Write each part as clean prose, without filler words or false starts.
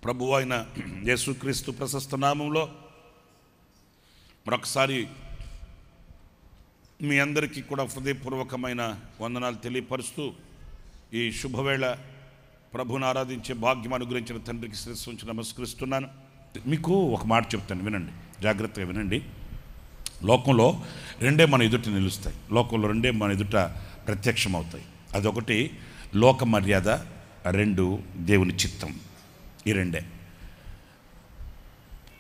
ప్రభువు అయిన యేసుక్రీస్తు ప్రశస్త నామంలో మరొకసారి మీ అందరికీ కూడా హృదయపూర్వకమైన వందనాలు తెలియపరుస్తూ ఈ శుభవేళ ప్రభువును ఆరాధించే భాగ్యం అనుగ్రహించిన తండ్రికి శిరస్సు ఉంచి నమస్కరిస్తున్నాను. మీకు ఒక మాట చెప్తాను, వినండి, జాగ్రత్తగా వినండి. లోకంలో రెండే మన ఎదుట నిలుస్తాయి, లోకంలో రెండే మన ఎదుట ప్రత్యక్షమవుతాయి. అదొకటి లోక మర్యాద, రెండు దేవుని చిత్తం. ఈ రెండే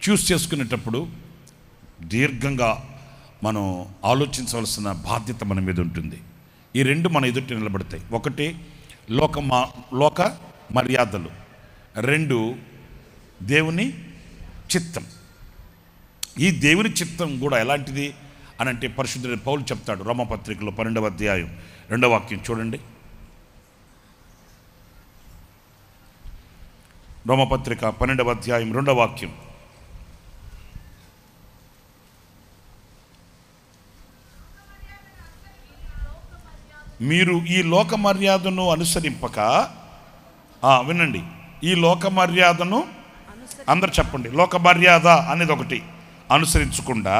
చూస్ చేసుకునేటప్పుడు దీర్ఘంగా మనం ఆలోచించవలసిన బాధ్యత మన మీద ఉంటుంది. ఈ రెండు మన ఎదుట నిలబడతాయి. ఒకటి లోక మర్యాదలు, రెండు దేవుని చిత్తం. ఈ దేవుని చిత్తం కూడా ఎలాంటిది అని అంటే పరిశుద్ధుడైన పౌలు చెప్తాడు రోమపత్రికలో 12వ అధ్యాయం 2వ వాక్యం చూడండి. రోమపత్రిక 12వ అధ్యాయం 2వ వాక్యం. మీరు ఈ లోక మర్యాదను అనుసరింపక, వినండి, ఈ లోక మర్యాదను అందరు చెప్పండి, లోక మర్యాద అనేది ఒకటి అనుసరించకుండా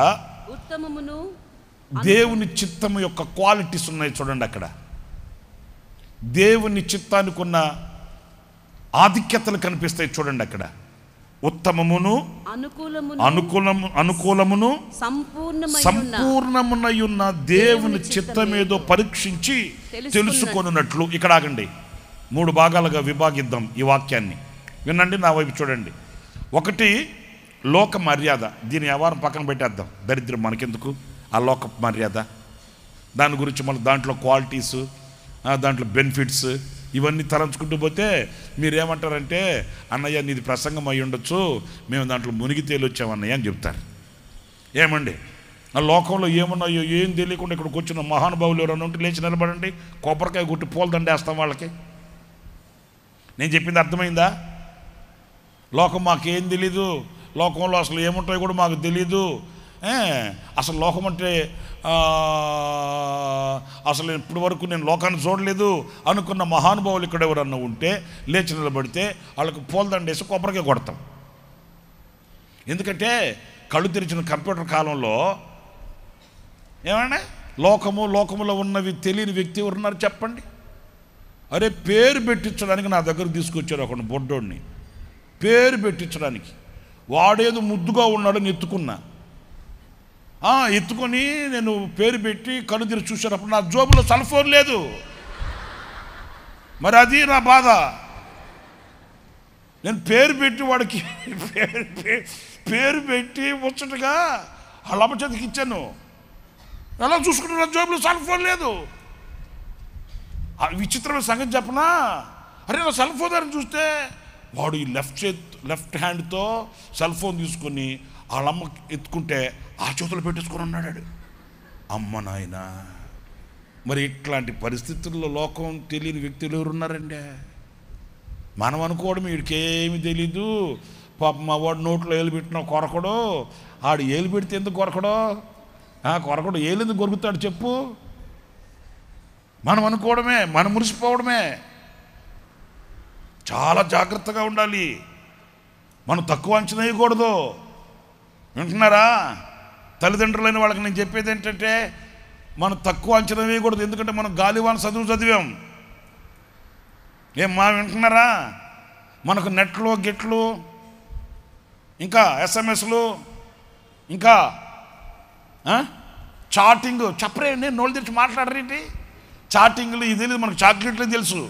ఉత్తమమును దేవుని చిత్తము యొక్క క్వాలిటీస్ ఉన్నాయి చూడండి. అక్కడ దేవుని చిత్తానికి ఉన్న ఆధిక్యతలు కనిపిస్తాయి చూడండి. అక్కడ ఉత్తమమును అనుకూలమును సంపూర్ణమునయున్న దేవుని చిత్తమేదో పరీక్షించి తెలుసుకొనున్నట్లు. ఇక్కడ ఆగండి, 3 భాగాలుగా విభాగిద్దాం ఈ వాక్యాన్ని. వినండి, నా వైపు చూడండి. ఒకటి లోక మర్యాద, దీని వ్యవహారం పక్కన పెట్టేద్దాం, దరిద్రం మనకెందుకు. ఆ లోక మర్యాద దాని గురించి మళ్ళీ దాంట్లో క్వాలిటీస్, దాంట్లో బెనిఫిట్స్ ఇవన్నీ తలంచుకుంటూ పోతే మీరేమంటారంటే, అన్నయ్య నీది ప్రసంగం అయి ఉండొచ్చు, మేము దాంట్లో మునిగి తేలొచ్చామన్నయ్య అని చెప్తారు. ఏమండి, ఆ లోకంలో ఏమున్నాయో ఏం తెలియకుండా ఇక్కడికి వచ్చిన మహానుభావులు ఎవరైనా ఉంటే లేచి నిలబడండి, కొబ్బరికాయ కొట్టి పూలదండేస్తాం వాళ్ళకి. నేను చెప్పింది అర్థమైందా? లోకం మాకేం తెలీదు, లోకంలో అసలు ఏముంటాయో కూడా మాకు తెలీదు, అసలు లోకం అంటే అసలు ఇప్పటి వరకు నేను లోకాన్ని చూడలేదు అనుకున్న మహానుభావులు ఇక్కడ ఎవరన్నా ఉంటే లేచి నిలబడితే వాళ్ళకి పూలదండేసి కొబ్బరికాయ కొడతాం. ఎందుకంటే కళ్ళు తెరిచిన కంప్యూటర్ కాలంలో ఏమన్నా లోకములో ఉన్నవి తెలియని వ్యక్తి ఎవరున్నారు చెప్పండి? అరే, పేరు పెట్టించడానికి నా దగ్గర తీసుకొచ్చారు ఒక బొడ్డోడిని, పేరు పెట్టించడానికి. వాడేదో ముద్దుగా ఉన్నాడని ఎత్తుకొని నేను పేరు పెట్టి కళ్ళు తెరిచి చూసేటప్పుడు నా జోబులో సెల్ ఫోన్ లేదు. మరి అది నా బాధ. నేను పేరు పెట్టి వాడికి పేరు పెట్టి ముచ్చటగా వాళ్ళ చేతికి ఇచ్చాను. ఎలా చూసుకుంటే నా జోబులో సెల్ ఫోన్ లేదు. విచిత్రమైన సంగతి చెప్పనా? అరే, నా సెల్ ఫోన్ అని చూస్తే వాడు ఈ లెఫ్ట్ హ్యాండ్తో సెల్ ఫోన్ తీసుకొని వాళ్ళమ్మ ఎత్తుకుంటే ఆ చేతులు పెట్టేసుకొని ఉన్నాడు. అమ్మ నాయన, మరి ఇట్లాంటి పరిస్థితుల్లో లోకం తెలియని వ్యక్తులు ఎవరున్నారండి? మనం అనుకోవడం వీడికేమి తెలీదు, పాప మా వాడు నోట్లో ఏలు పెట్టిన కొరకడు, ఆడు ఏలు పెడితే ఎందుకు కొరకడో, కొరకడు ఏలు ఎందుకు కొరుకుతాడు చెప్పు? మనం అనుకోవడమే, మనం మురిసిపోవడమే. చాలా జాగ్రత్తగా ఉండాలి. మనం తక్కువ అంచనా వేయకూడదు. వింటున్నారా? తల్లిదండ్రులైన వాళ్ళకి నేను చెప్పేది ఏంటంటే, మనం తక్కువ అంచనా వేయకూడదు. ఎందుకంటే మనం గాలివాన చదివాం. మా వింటున్నారా? మనకు నెట్లు గిట్లు ఇంకా ఎస్ఎంఎస్లు ఇంకా చాటింగ్ చెప్పరే, నేను నోళ్ళు తెచ్చి మాట్లాడరేంటి? చాటింగ్లు ఇది తెలియదు మనకు, చాక్లెట్లు తెలుసు.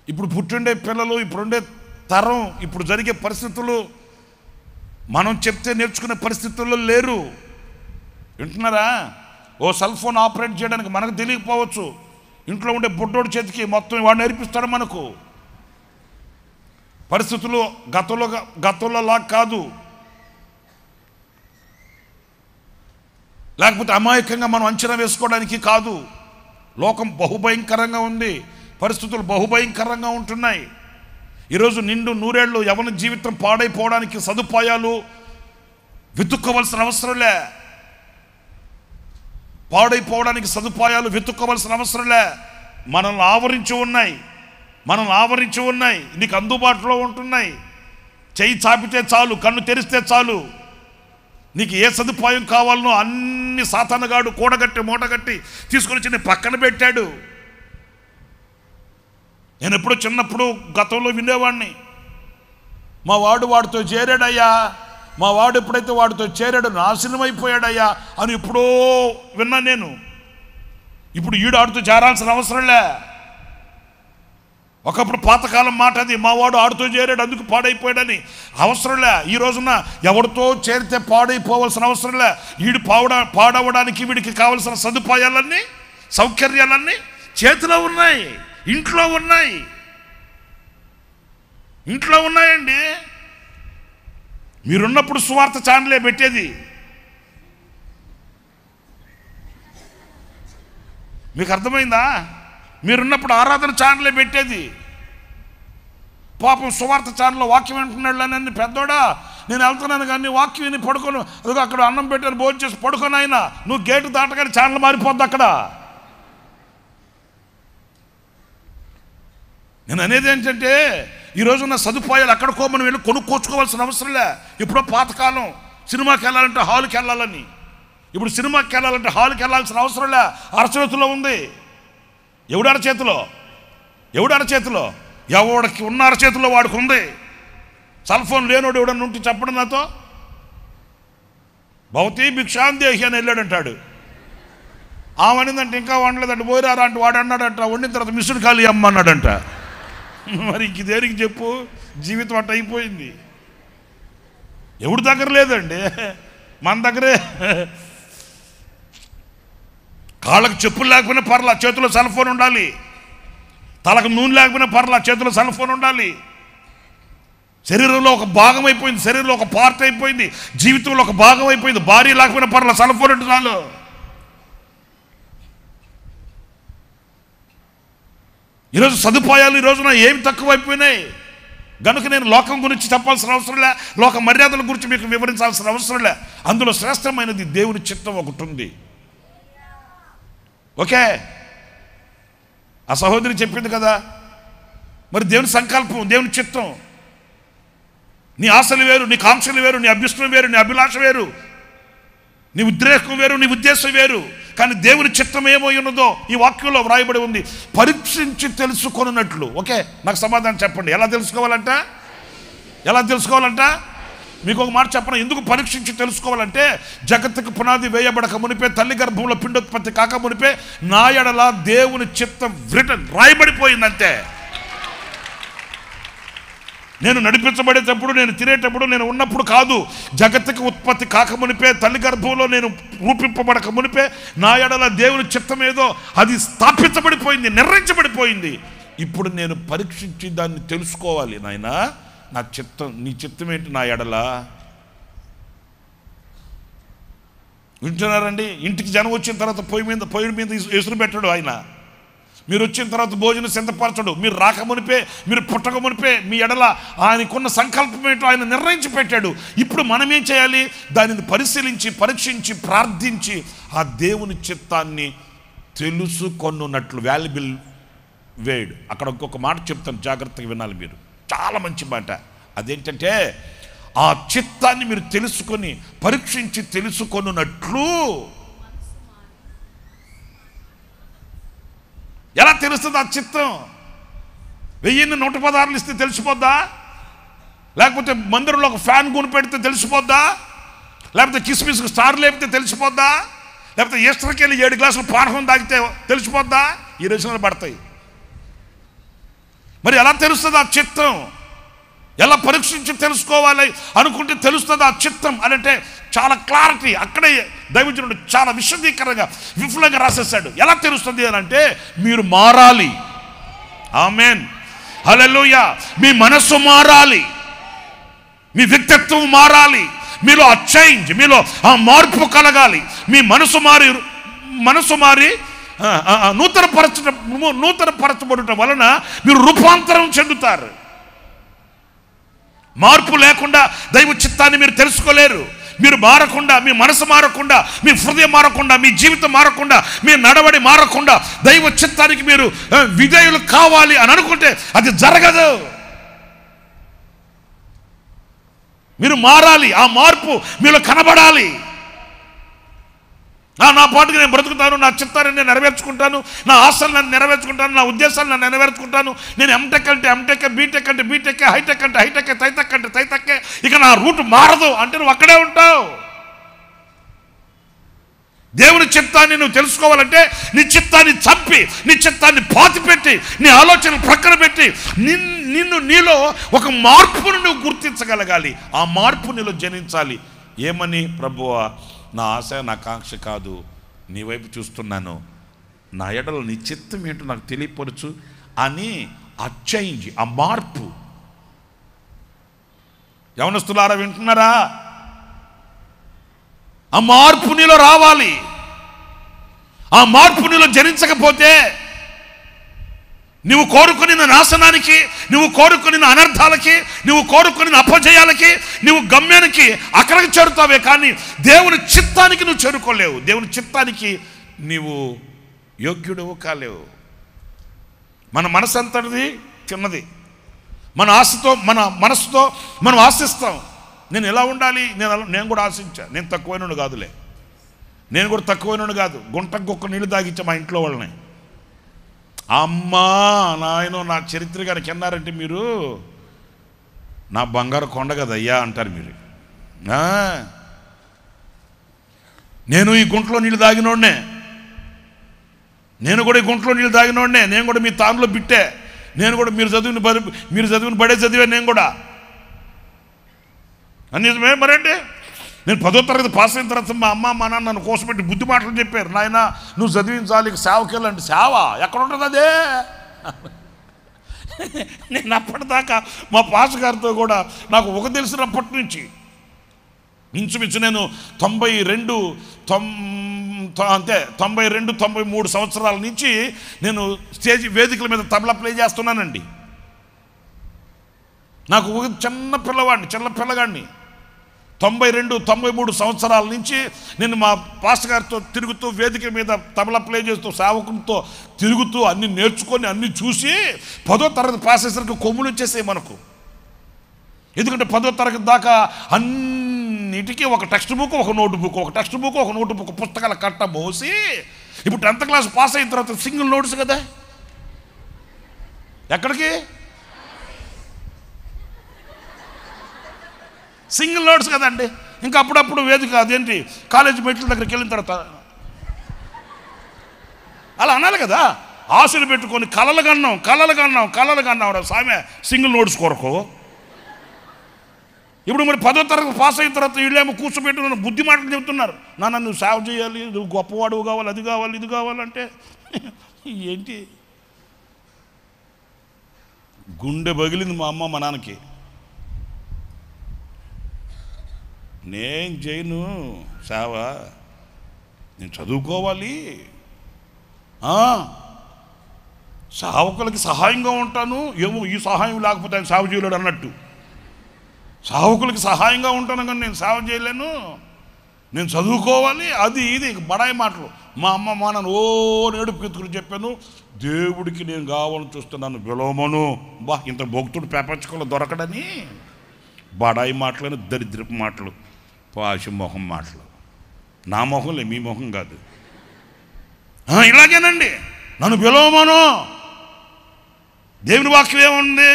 ఇప్పుడు పుట్టిండే పిల్లలు, ఇప్పుడుండే తరం, ఇప్పుడు జరిగే పరిస్థితులు మనం చెప్తే నేర్చుకునే పరిస్థితుల్లో లేరు. వింటున్నారా? ఓ సెల్ ఫోన్ ఆపరేట్ చేయడానికి మనకు తెలియకపోవచ్చు, ఇంట్లో ఉండే బుడ్డోడి చేతికి మొత్తం వాడు నేర్పిస్తాడు మనకు. పరిస్థితులు గతంలో లాగా కాదు. లేకపోతే అమాయకంగా మనం అంచనా వేసుకోవడానికి కాదు. లోకం బహుభయంకరంగా ఉంది, పరిస్థితులు బహుభయంకరంగా ఉంటున్నాయి. ఈరోజు నిండు నూరేళ్ళు యవన జీవితం పాడైపోవడానికి సదుపాయాలు వెతుక్కోవలసిన అవసరంలే. పాడైపోవడానికి సదుపాయాలు వెతుక్కోవలసిన అవసరంలే, మనల్ని ఆవరించి ఉన్నాయి. మనం ఆవరించి ఉన్నాయి, నీకు అందుబాటులో ఉంటున్నాయి. చెయ్యి చాపితే చాలు, కన్ను తెరిస్తే చాలు. నీకు ఏ సదుపాయం కావాలనో అన్ని సాతానుగాడు కూడగట్టి మూటగట్టి తీసుకొని వచ్చి నీ పక్కన పెట్టాడు. నేను ఎప్పుడో చిన్నప్పుడు గతంలో వినేవాడిని, మా వాడు వాడితో చేరాడయ్యా, మా వాడు ఎప్పుడైతే వాడితో చేరాడో నాశనం అయిపోయాడయ్యా అని ఎప్పుడో విన్నా నేను. ఇప్పుడు ఈడు ఆడుతూ చేరాల్సిన అవసరంలే. ఒకప్పుడు పాతకాలం మాట అది, మా వాడు ఆడుతూ చేరాడు అందుకు పాడైపోయాడని. అవసరంలే. ఈ రోజున ఎవరితో చేరితే పాడైపోవాల్సిన అవసరంలే. వీడు పాడవడానికి వీడికి కావలసిన సదుపాయాలన్నీ సౌకర్యాలన్నీ చేతిలో ఉన్నాయి, ఇంట్లో ఉన్నాయి. ఇంట్లో ఉన్నాయండి. మీరున్నప్పుడు సువార్త ఛానలే పెట్టేది. మీకు అర్థమైందా? మీరున్నప్పుడు ఆరాధన ఛానలే పెట్టేది. పాపం సువార్త ఛానల్లో వాక్యం వింటున్నాడు అని, పెద్దోడా నేను వెళ్తున్నాను కానీ వాక్యం విని పడుకోను, అదిగో అక్కడ అన్నం పెట్టాను భోజనం చేసి పడుకొని అయినా నువ్వు గేటు దాటగానే ఛానల్ మారిపోద్ది అక్కడ. నేను అనేది ఏంటంటే, ఈ రోజున్న సదుపాయాలు ఎక్కడికో మనం వెళ్ళి కొనుక్కోచుకోవాల్సిన అవసరంలే. ఎప్పుడో పాతకాలం సినిమాకి వెళ్ళాలంటే హాల్కి వెళ్ళాలని, ఇప్పుడు సినిమాకి వెళ్ళాలంటే హాల్కి వెళ్ళాల్సిన అవసరంలే. అరచేతిలో ఉంది. ఎవడు అరచేతిలో? ఎవడికి ఉన్న అరచేతిలో వాడికి ఉంది. సెల్ ఫోన్ లేనోడు ఎవడన్నా ఉంటే చెప్పడం నాతో. భవతి భిక్షాందేహి అని వెళ్ళాడంటాడు. ఆమెనిందంటే ఇంకా వండలేదంటే పోయిరారా అంటే వాడు అన్నాడంట, వండిన తర్వాత మిస్డ్ ఖాళీ అమ్మ అన్నాడంట. మరి ఇంక దేనికి చెప్పు, జీవితం అట్ట అయిపోయింది. ఎవడి దగ్గర లేదండి, మన దగ్గరే. కాళ్ళకు చెప్పులు లేకపోయినా పర్లా, చేతిలో సెల్ ఫోన్ ఉండాలి. తలకు నూనె లేకపోయినా పర్లా, చేతిలో సెల్ ఫోన్ ఉండాలి. శరీరంలో ఒక భాగం అయిపోయింది, శరీరంలో ఒక పార్ట్ అయిపోయింది, జీవితంలో ఒక భాగం అయిపోయింది. భార్య లేకపోయినా పర్లా, సెల్ ఫోన్ అంటే చాలు. ఈరోజు సదుపాయాలు ఈ రోజున ఏమి తక్కువైపోయినాయి. కనుక నేను లోకం గురించి చెప్పాల్సిన అవసరం లే, లోక మర్యాదల గురించి మీకు వివరించాల్సిన అవసరం లే. అందులో శ్రేష్టమైనది దేవుని చిత్తం ఒకటి ఉంది. ఓకే, ఆ సహోదరి చెప్పింది కదా, మరి దేవుని సంకల్పం, దేవుని చిత్తం. నీ ఆశలు వేరు, నీ కాంక్షలు వేరు, నీ అభ్యష్టం వేరు, నీ అభిలాష వేరు, నీ ఉద్రేకం వేరు, నీ ఉద్దేశం వేరు. కానీ దేవుని చిత్తం ఏమో ఉన్నదో ఈ వాక్యంలో వ్రాయబడి ఉంది, పరీక్షించి తెలుసుకొనున్నట్లు. ఓకే, నాకు సమాధానం చెప్పండి. ఎలా తెలుసుకోవాలంట? మీకు ఒక మాట చెప్పను. ఎందుకు పరీక్షించి తెలుసుకోవాలంటే, జగత్తుకు పునాది వేయబడక మునిపే, తల్లి గర్భంలో పిండోత్పత్తి కాక మునిపే నా ఎడల దేవుని చిత్తం రాయబడిపోయిందంతే. నేను నడిపించబడేటప్పుడు, నేను తినేటప్పుడు, నేను ఉన్నప్పుడు కాదు. జగత్తుకు ఉత్పత్తి కాక మునిపే, తల్లి గర్భంలో నేను రూపింపబడక మునిపే నా ఎడల దేవుని చిత్తం ఏదో అది స్థాపించబడిపోయింది, నిర్ణయించబడిపోయింది. ఇప్పుడు నేను పరీక్షించి దాన్ని తెలుసుకోవాలి. నాయనా, నా చిత్తం, నీ చిత్తం ఏంటి నా ఎడల? వింటున్నారండి? ఇంటికి జనం వచ్చిన తర్వాత పొయ్యి మీద ఎసురు పెట్టాడు ఆయన. మీరు వచ్చిన తర్వాత భోజనం సిద్ధపరచడు. మీరు రాక మునిపే, మీరు పుట్టక మునిపే మీ ఎడల ఆయనకున్న సంకల్పం ఏంటో ఆయన నిర్ణయించి పెట్టాడు. ఇప్పుడు మనం ఏం చేయాలి? దానిని పరిశీలించి, పరీక్షించి, ప్రార్థించి ఆ దేవుని చిత్తాన్ని తెలుసుకొనున్నట్లు. Valuable Wade. అక్కడ ఇంకొక మాట చెప్తాను, జాగ్రత్తగా వినాలి మీరు. చాలా మంచి మాట. అదేంటంటే, ఆ చిత్తాన్ని మీరు తెలుసుకొని పరీక్షించి తెలుసుకొనున్నట్లు. ఎలా తెలుస్తుంది ఆ చిత్తం? 1000 ఇస్తే తెలిసిపోద్దా? లేకపోతే మందిరంలో ఒక ఫ్యాన్ కొనిపెడితే తెలిసిపోద్దా? లేకపోతే కిస్మిస్కి స్టార్ లేపితే తెలిసిపోద్దా? లేకపోతే ఈస్టర్కి వెళ్ళి 7 గ్లాసులు పానకం తాగితే తెలిసిపోద్దా? ఈ రోజున పడతాయి. మరి ఎలా తెలుస్తుంది ఆ చిత్తం? ఎలా పరీక్షించి తెలుసుకోవాలి అనుకుంటే తెలుస్తుంది ఆ చిత్తం అని అంటే చాలా క్లారిటీ. అక్కడే దైవజనుడు చాలా విశదీకరంగా విఫలంగా రాసేసాడు. ఎలా తెలుస్తుంది అని అంటే, మీరు మారాలి. ఆమేన్, హల్లెలూయా. మీ మనస్సు మారాలి, మీ వ్యక్తిత్వం మారాలి, మీలో ఆ చేంజ్, మీలో ఆ మార్పు కలగాలి. మీ మనసు మారి నూతనపరచబడటం వలన మీరు రూపాంతరం చెందుతారు. మార్పు లేకుండా దైవ చిత్తాన్ని మీరు తెలుసుకోలేరు. మీరు మారకుండా, మీ మనసు మారకుండా, మీ హృదయం మారకుండా, మీ జీవితం మారకుండా, మీ నడవడి మారకుండా దైవ చిత్తానికి మీరు విధేయులు కావాలి అని అనుకుంటే అది జరగదు. మీరు మారాలి, ఆ మార్పు మీలో కనబడాలి. నా పాటుగా నేను బ్రతుకుతాను, నా చిత్తాన్ని నేను నెరవేర్చుకుంటాను, నా ఆశలు నేను నెరవేర్చుకుంటాను, నా ఉద్దేశాలు నేను నెరవేర్చుకుంటాను. నేను ఎంటెక్ అంటే ఎంటెక్, బీటెక్ అంటే బీటెక్, హైటెక్ అంటే హైటెక్, తైతెక్ అంటే తైతెక్కే. ఇక నా రూట్ మారదు అంటే నువ్వు అక్కడే ఉంటావు. దేవుని చిత్తాన్ని నువ్వు తెలుసుకోవాలంటే నీ చిత్తాన్ని చంపి, నీ చిత్తాన్ని పాతిపెట్టి, నీ ఆలోచనలు ప్రక్కన పెట్టి నీలో ఒక మార్పును నువ్వు గుర్తించగలగాలి. ఆ మార్పు నీలో జనించాలి. ఏమని? ప్రభువా, నా ఆశ నా కాంక్ష కాదు, నీ వైపు చూస్తున్నాను, నా ఎడల నీ చిత్తం ఏంటో నాకు తెలియపరచు అని ఆ చేంజ్, ఆ మార్పు. యవనస్తులారా వింటున్నారా? ఆ మార్పు నీలో రావాలి. ఆ మార్పు నీలో జనించకపోతే నువ్వు కోరుకుని నాశనానికి, నువ్వు కోరుకుని అనర్థాలకి, నువ్వు కోరుకుని అపజయాలకి, నువ్వు గమ్యానికి అక్కడికి చేరుతావే కానీ దేవుని చిత్తానికి నువ్వు చేరుకోలేవు. దేవుని చిత్తానికి నీవు యోగ్యుడవు కాలేవు. మన మనసు అంతటిది చిన్నది. మన ఆశతో, మన మనసుతో మనం ఆశిస్తాం. నేను ఎలా ఉండాలి, నేను కూడా ఆశించా. నేను తక్కువైనను కాదులే, నేను కూడా తక్కువైనను కాదు. గుంటకు గొక్క నీళ్ళు తాగించా మా ఇంట్లో వాళ్ళని. అమ్మా నాయనో, నా చరిత్ర గారికి అన్నారంటే మీరు నా బంగారు కొండ కదయ్యా అంటారు మీరు. నేను ఈ గుంటలో నీళ్ళు తాగినోడ్నే, నేను కూడా ఈ గుంటలో నీళ్ళు తాగినోడ్నే, నేను కూడా మీ తానులో బిట్టే, నేను కూడా మీరు చదివిన బడే చదివా నేను కూడా. నిజమే మరండి. నేను 10వ తరగతి పాస్ అయిన తర్వాత మా అమ్మ మా నాన్న నన్ను కోసపెట్టి బుద్ధి మాటలు చెప్పారు. నాయన నువ్వు చదివించాలి, సేవకి వెళ్ళండి. సేవ ఎక్కడ ఉంటుంది అదే? నేను అప్పటిదాకా మా పాస్ గారితో కూడా నాకు ఒక తెలిసినప్పటి నుంచి ఇంచుమించు నేను 92-93 సంవత్సరాల నుంచి నేను స్టేజ్ వేదికల మీద తబలా ప్లే చేస్తున్నానండి. నాకు ఒక చిన్న పిల్లగాడిని 92-93 సంవత్సరాల నుంచి నేను మా పాస్టర్ గారితో తిరుగుతూ, వేదిక మీద తబలా ప్లే చేస్తూ, సేవకులతో తిరుగుతూ అన్నీ నేర్చుకొని అన్నీ చూసి 10వ తరగతి పాస్ అయ్యేసరికి కొమ్ములు వచ్చేసాయి మనకు. ఎందుకంటే 10వ తరగతి దాకా అన్నిటికీ ఒక టెక్స్ట్ బుక్, ఒక నోట్ బుక్, ఒక టెక్స్ట్ బుక్, ఒక నోట్ బుక్, పుస్తకాల కట్ట మోసి, ఇప్పుడు 10th క్లాస్ పాస్ అయిన తర్వాత సింగిల్ నోట్స్ కదా. ఎక్కడికి? సింగిల్ నోట్స్ కదండి. ఇంకా అప్పుడప్పుడు వేదిక అదేంటి కాలేజీ మెట్ల దగ్గరికి వెళ్ళిన తర్వాత అలా అనాలి కదా. ఆశలు పెట్టుకొని కలలు కన్నాం సామె సింగిల్ నోట్స్ కొరకు. ఇప్పుడు మరి 10వ తరగతి పాస్ అయిన తర్వాత వీళ్ళేమో కూర్చోబెట్టి నన్ను బుద్ధి మాటలు చెబుతున్నారు. నువ్వు సేవ చేయాలి, నువ్వు గొప్పవాడువు కావాలి, అది కావాలి, ఇది కావాలంటే ఏంటి? గుండె పగిలింది మా అమ్మ మా నాన్నకి. నేను చేయను సేవ, నేను చదువుకోవాలి, సేవకులకి సహాయంగా ఉంటాను. ఏమో ఈ సహాయం లేకపోతే ఆయన సేవ చేయలేడు అన్నట్టు. సేవకులకి సహాయంగా ఉంటాను కానీ నేను సేవ చేయలేను, నేను చదువుకోవాలి, అది ఇది బడాయి మాటలు. మా అమ్మ మా నాన్న నేడుపు కెత్తుకుని చెప్పాను, దేవుడికి నేను కావాలని చూస్తున్నాను, విలోమను. ఇంత భక్తుడు ప్రపంచంలో దొరకడని బడాయి మాటలని, దరిద్రపు మాటలు, పాశి మొహం మాటలు. నా మొహంలే, మీ మొహం కాదు. ఇలాగేనండి, నన్ను పిలవమను. దేవుని వాక్యం ఏముంది?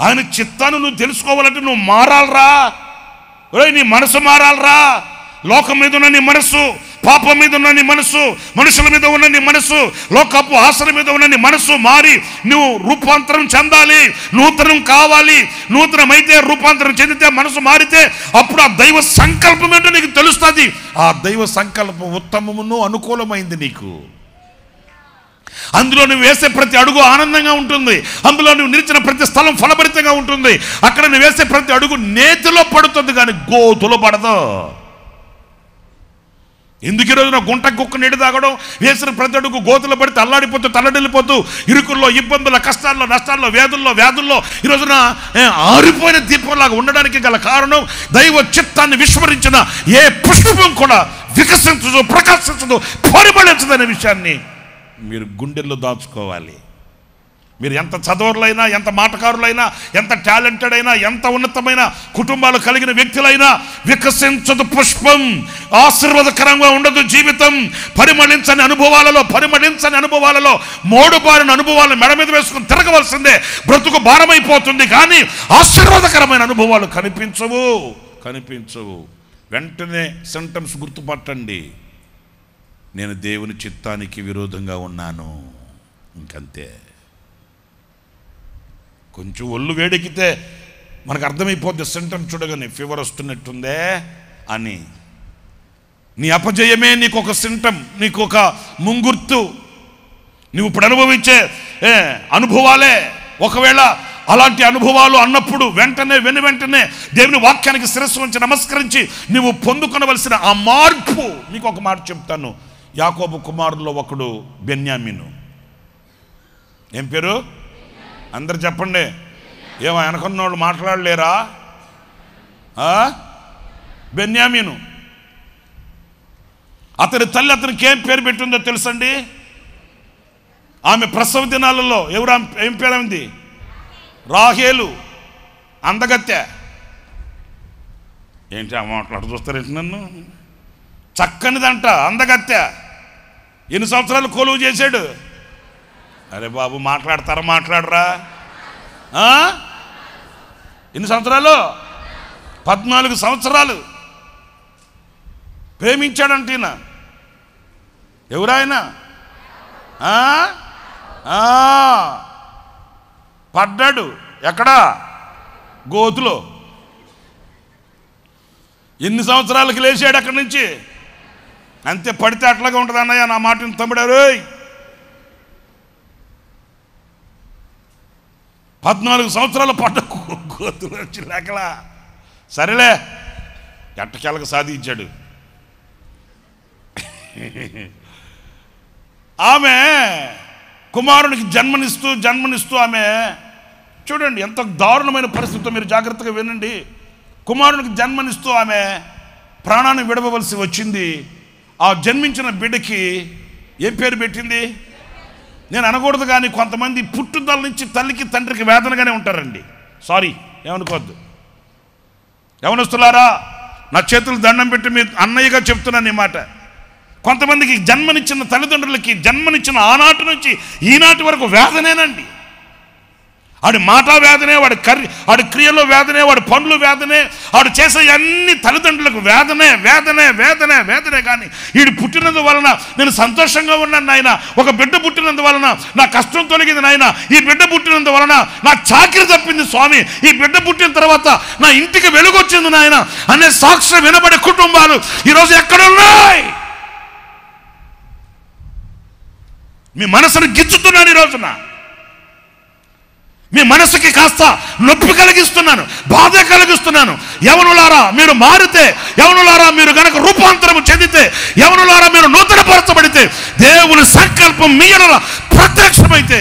ఆయన చిత్తాన్ని నువ్వు తెలుసుకోవాలంటే నువ్వు మారాలరా. నీ మనసు మారాలరా. లోకం మీద ఉన్న నీ మనసు, పాపం మీద ఉన్న నీ మనసు, మనుషుల మీద ఉన్న నీ మనసు, లోకపు ఆశల మీద ఉన్న నీ మనసు మారి నువ్వు రూపాంతరం చెందాలి, నూతనం కావాలి. నూతనమైతే, రూపాంతరం చెందితే, మనసు మారితే అప్పుడు ఆ దైవ సంకల్పం ఏంటో నీకు తెలుస్తుంది. ఆ దైవ సంకల్పం ఉత్తమమును అనుకూలమైంది నీకు. అందులో నువ్వు వేసే ప్రతి అడుగు ఆనందంగా ఉంటుంది. అందులో నువ్వు నిలిచిన ప్రతి స్థలం ఫలభరితంగా ఉంటుంది. అక్కడ నువ్వు వేసే ప్రతి అడుగు నేతిలో పడుతుంది కానీ గోతులో పడదు. ఎందుకు ఈ రోజున గుంట కుక్క నీడు తాగడం, వేసిన ప్రతి అడుగు గోతులు పడితే అల్లాడిపోతూ తల్లడిల్లిపోతూ ఇరుకుల్లో, ఇబ్బందుల, కష్టాల్లో, నష్టాల్లో, వ్యాధుల్లో ఈ రోజున ఆరిపోయిన దీపంలాగా ఉండడానికి గల కారణం దైవ చిత్తాన్ని విస్మరించిన ఏ పుష్పం కూడా వికసించదు, ప్రకాశించదు, పరిమళించదనే విషయాన్ని మీరు గుండెల్లో దాచుకోవాలి. మీరు ఎంత చదవరులైనా, ఎంత మాటకారులైనా, ఎంత టాలెంటెడ్ అయినా, ఎంత ఉన్నతమైన కుటుంబాలు కలిగిన వ్యక్తులైనా వికసించదు పుష్పం, ఆశీర్వాదకరంగా ఉండదు జీవితం. పరిమళించని అనుభవాలలో మోడుబారిన అనుభవాలను మెడ మీద వేసుకుని తిరగవలసిందే. బ్రతుకు భారమైపోతుంది, కానీ ఆశీర్వాదకరమైన అనుభవాలు కనిపించవు. వెంటనే సింటమ్స్ గుర్తుపట్టండి. నేను దేవుని చిత్తానికి విరోధంగా ఉన్నాను, ఇంకంతే. కొంచెం ఒళ్ళు వేడెక్కితే మనకు అర్థమైపోద్ది సింటమ్స్ చూడగానే, ఫీవర్ వస్తున్నట్టుందే అని. నీ అపజయమే నీకు ఒక సింటమ్, నీకు ఒక ముంగుర్తు. నువ్వు ఇప్పుడు అనుభవించే అనుభవాలే. ఒకవేళ అలాంటి అనుభవాలు అన్నప్పుడు వెంటనే దేవుని వాక్యానికి శిరస్సు ఉంచి నమస్కరించి నువ్వు పొందుకొనవలసిన ఆ మార్పు. నీకు ఒక మాట చెప్తాను. యాకోబు కుమారుల్లో ఒకడు బెన్యామీను. ఏం పేరు? అందరు చెప్పండి. ఏమో వెనకున్న వాళ్ళు మాట్లాడలేరా? బెన్యామీను. అతని తల్లి అతనికి ఏం పేరు పెట్టిందో తెలుసండి? ఆమె ప్రసవ దినాలలో ఏం పేరైంది? రాహేలు. అందగత్తె. ఏంటి ఆ మాట్లాడు చూస్తారేంటి నన్ను? చక్కనిదంట, అందగత్తె. ఎన్ని సంవత్సరాలు కొలువు చేశాడు? అరే బాబు, మాట్లాడరా? ఎన్ని సంవత్సరాలు? 14 సంవత్సరాలు ప్రేమించాడంట ఈయన. ఎవరాయన? పడ్డాడు. ఎక్కడా? గోతులో. ఎన్ని సంవత్సరాలకి లేచాడు అక్కడి నుంచి? అంతే. పడితే అట్లాగే ఉంటుంది అన్నయ్య, నా మాటని తమ్ముడారు. 14 సంవత్సరాలు పడ్డ గోతులు వచ్చి లేకలా. సరేలే, ఎట్టకెళ్ళక సాధించాడు. ఆమె కుమారునికి జన్మనిస్తూ ఆమె చూడండి ఎంత దారుణమైన పరిస్థితితో. మీరు జాగ్రత్తగా వినండి. కుమారునికి జన్మనిస్తూ ఆమె ప్రాణాన్ని విడవవలసి వచ్చింది. ఆ జన్మించిన బిడ్డకి ఏం పేరు పెట్టింది? నేను అనకూడదు, కానీ కొంతమంది పుట్టుదల నుంచి తల్లికి తండ్రికి వేదనగానే ఉంటారండి. సారీ, ఏమనుకోవద్దు. యవనస్తులారా, నా చేతులు దండం పెట్టి మీ అన్నయ్యగా చెప్తున్నాను ఈ మాట. కొంతమందికి జన్మనిచ్చిన తల్లిదండ్రులకి జన్మనిచ్చిన ఆనాటి నుంచి ఈనాటి వరకు వేదనేనండి. ఆడి మాట వేదనే, వాడి క్రియలో వేదనే, వాడి పనులు వేదనే, ఆడు చేసే అన్ని తల్లిదండ్రులకు వేదనే. కానీ వీడు పుట్టినందు వలన నేను సంతోషంగా ఉన్నాను నాయన. ఒక బిడ్డ పుట్టినందు వలన నా కష్టం తొలగింది నాయన. ఈ బిడ్డ పుట్టినందు వలన నా చాకిరి తప్పింది స్వామి. ఈ బిడ్డ పుట్టిన తర్వాత నా ఇంటికి వెలుగొచ్చింది నాయన అనే సాక్ష్యం వినబడే కుటుంబాలు ఈరోజు ఎక్కడున్నాయి? మీ మనసును గిచ్చుతున్నాను ఈ రోజున. మీ మనసుకి కాస్త నొప్పి కలిగిస్తున్నాను, బాధ కలిగిస్తున్నాను. యవనులారా మీరు మారితే, యవనులారా మీరు గనక రూపాంతరము చెందితే, యవనులారా మీరు నూతనపరచబడితే, దేవుని సంకల్పం మీ ఎడల ప్రత్యక్షమైతే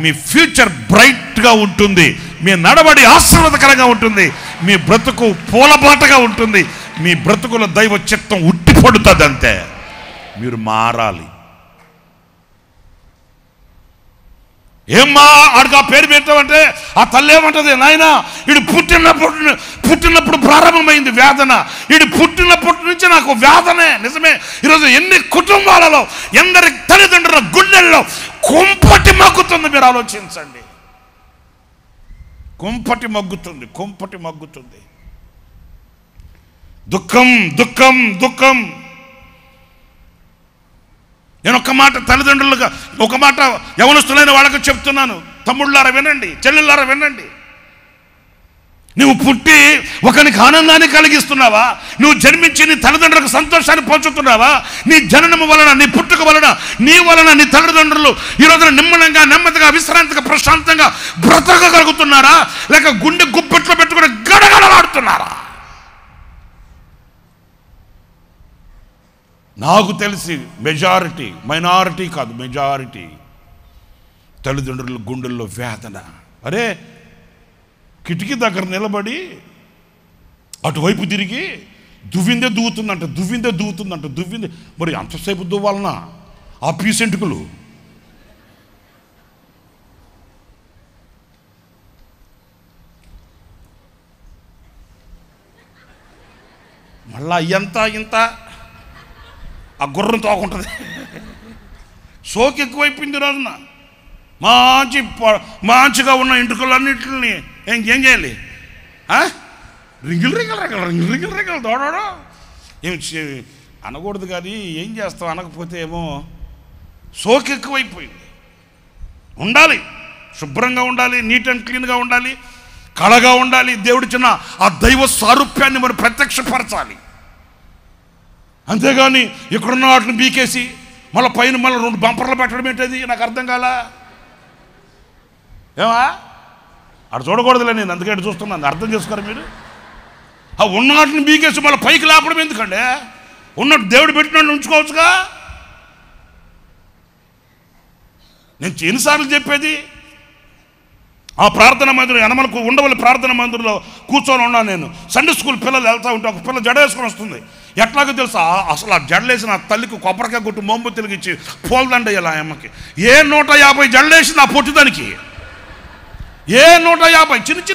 మీ ఫ్యూచర్ బ్రైట్గా ఉంటుంది. మీ నడవడి ఆశీర్వాదకరంగా ఉంటుంది. మీ బ్రతుకు పూలబాటగా ఉంటుంది. మీ బ్రతుకుల దైవ చిత్తం ఉట్టిపడుతుంది. అంతే. మీరు మారాలి. ఏమ్మా ఆడికి ఆ పేరు పెట్టామంటే ఆ తల్లి ఏమంటది? నాయన వీడు పుట్టినప్పుడు ప్రారంభమైంది వేదన. వీడు పుట్టినప్పటి నుంచి నాకు వేదనే. నిజమే. ఈరోజు ఎన్ని కుటుంబాలలో, ఎందరి తల్లిదండ్రుల గుండెల్లో కుంపటి మగ్గుతుంది. మీరు ఆలోచించండి. కుంపటి మగ్గుతుంది. దుఃఖం. నేను ఒక మాట తల్లిదండ్రులుగా, ఒక మాట యవనస్తులైన వాళ్ళకు చెప్తున్నాను. తమ్ముళ్ళారా వినండి, చెల్లెళ్ళారా వినండి. నువ్వు పుట్టి ఒకరికి ఆనందాన్ని కలిగిస్తున్నావా? నువ్వు జన్మించి నీ తల్లిదండ్రులకు సంతోషాన్ని పంచుతున్నావా? నీ జననము వలన, నీ పుట్టుక వలన, నీ వలన నీ తల్లిదండ్రులు ఈ రోజున నిమ్మలంగా, నెమ్మదిగా, విశ్రాంతిగా, ప్రశాంతంగా బ్రతకగలుగుతున్నారా? లేక గుండె గుప్పెట్లో పెట్టుకుని గడగడలాడుతున్నారా? నాకు తెలిసి మెజారిటీ, మైనారిటీ కాదు మెజారిటీ తల్లిదండ్రుల గుండెల్లో వేదన. అరే కిటికీ దగ్గర నిలబడి అటువైపు తిరిగి దువ్విందే దువ్వుతుందంట. మరి అంతసేపు దువ్వాలన్నా ఆ పీసెంటుకులు? మళ్ళా ఇంత ఆ గుర్రం తోకుంటుంది. సోకు ఎక్కువైపోయింది రోజున. మంచిగా ఉన్న ఇంటికలన్నింటిని ఏం చేయాలి? రింగిల్ తోడడం ఏం అనకూడదు, కానీ ఏం చేస్తాం, అనకపోతే ఏమో సోకు ఎక్కువైపోయింది. ఉండాలి, శుభ్రంగా ఉండాలి, నీట్ అండ్ క్లీన్గా ఉండాలి, కళగా ఉండాలి. దేవుడిచ్చిన ఆ దైవ సారూప్యాన్ని మనం ప్రత్యక్షపరచాలి. అంతేగాని ఇక్కడున్న వాటిని బీకేసి మళ్ళీ పైన మళ్ళీ 2 బంపర్లు పెట్టడం ఏంటది? నాకు అర్థం కాలా. ఏమా అక్కడ చూడకూడదులే, నేను అందుకే చూస్తున్నాను, అర్థం చేసుకోరు మీరు. ఆ ఉన్న వాటిని బీకేసి మళ్ళీ పైకి లేపడం ఎందుకండి? ఉన్నట్టు దేవుడు పెట్టినట్టు ఉంచుకోవచ్చుగా. నేను ఎన్నిసార్లు చెప్పేది, ఆ ప్రార్థన మందిరం యనమలకు ఉండవల్లి ప్రార్థన మందిరంలో కూర్చొని ఉన్నాను నేను. సండే స్కూల్ పిల్లలు వెళ్తూ ఉంటే ఒక పిల్ల జడ వేసుకొని వస్తుంది. ఎట్లాగో తెలుసా, అసలు ఆ జడలేసిన ఆ తల్లికి కొబ్బరికాయ కొట్టి మొంబు తిరిగిచ్చి పూలదండ ఇలా అమ్మకి. ఏ 150 జడలేసింది ఆ పొట్టిదానికి? ఏ 150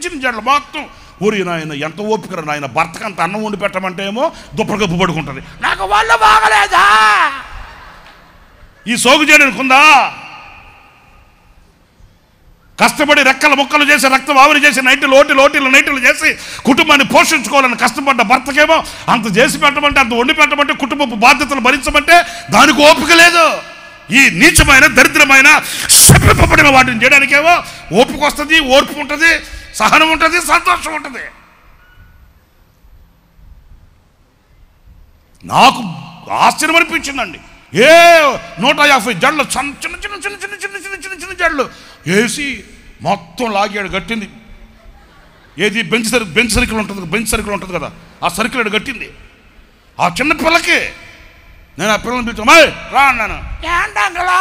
చిన్న జడలు మొత్తం. ఊరి నాయన ఎంత ఓపికరా నాయన, భర్తకు అంత అన్నం వండి పెట్టమంటే ఏమో దుప్పటి గప్పు పడుకుంటుంది. నాకు వాళ్ళు బాగలేదా? ఈ సోగు చేయడానికి ఉందా? కష్టపడి రెక్కల ముక్కలు చేసి రక్తం ఆవిరి చేసి నైట్లు చేసి కుటుంబాన్ని పోషించుకోవాలని కష్టపడ్డ భర్తకేమో అంత చేసి పెట్టమంటే, అంత వండి పెట్టమంటే, కుటుంబపు బాధ్యతలు భరించమంటే దానికి ఓపిక లేదు. ఈ నీచమైన దరిద్రమైన శపింపబడిన వాటిని చేయడానికేమో ఓపిక వస్తుంది, ఓర్పు ఉంటుంది, సహనం ఉంటుంది, సంతోషం ఉంటుంది. నాకు ఆశ్చర్యం అనిపించిందండి. ఏ 150 జడ్లు చిన్న జడ్లు వేసి మొత్తం లాగాడు, కట్టింది. ఏది బెంచ్ సర్కిల్ ఉంటుంది కదా, ఆ సర్కిల్ కట్టింది. ఆ చిన్న పిల్లకి నేను ఆ పిల్లల్ని పిలిచాను, రా అన్నాను. ఏంటంకలా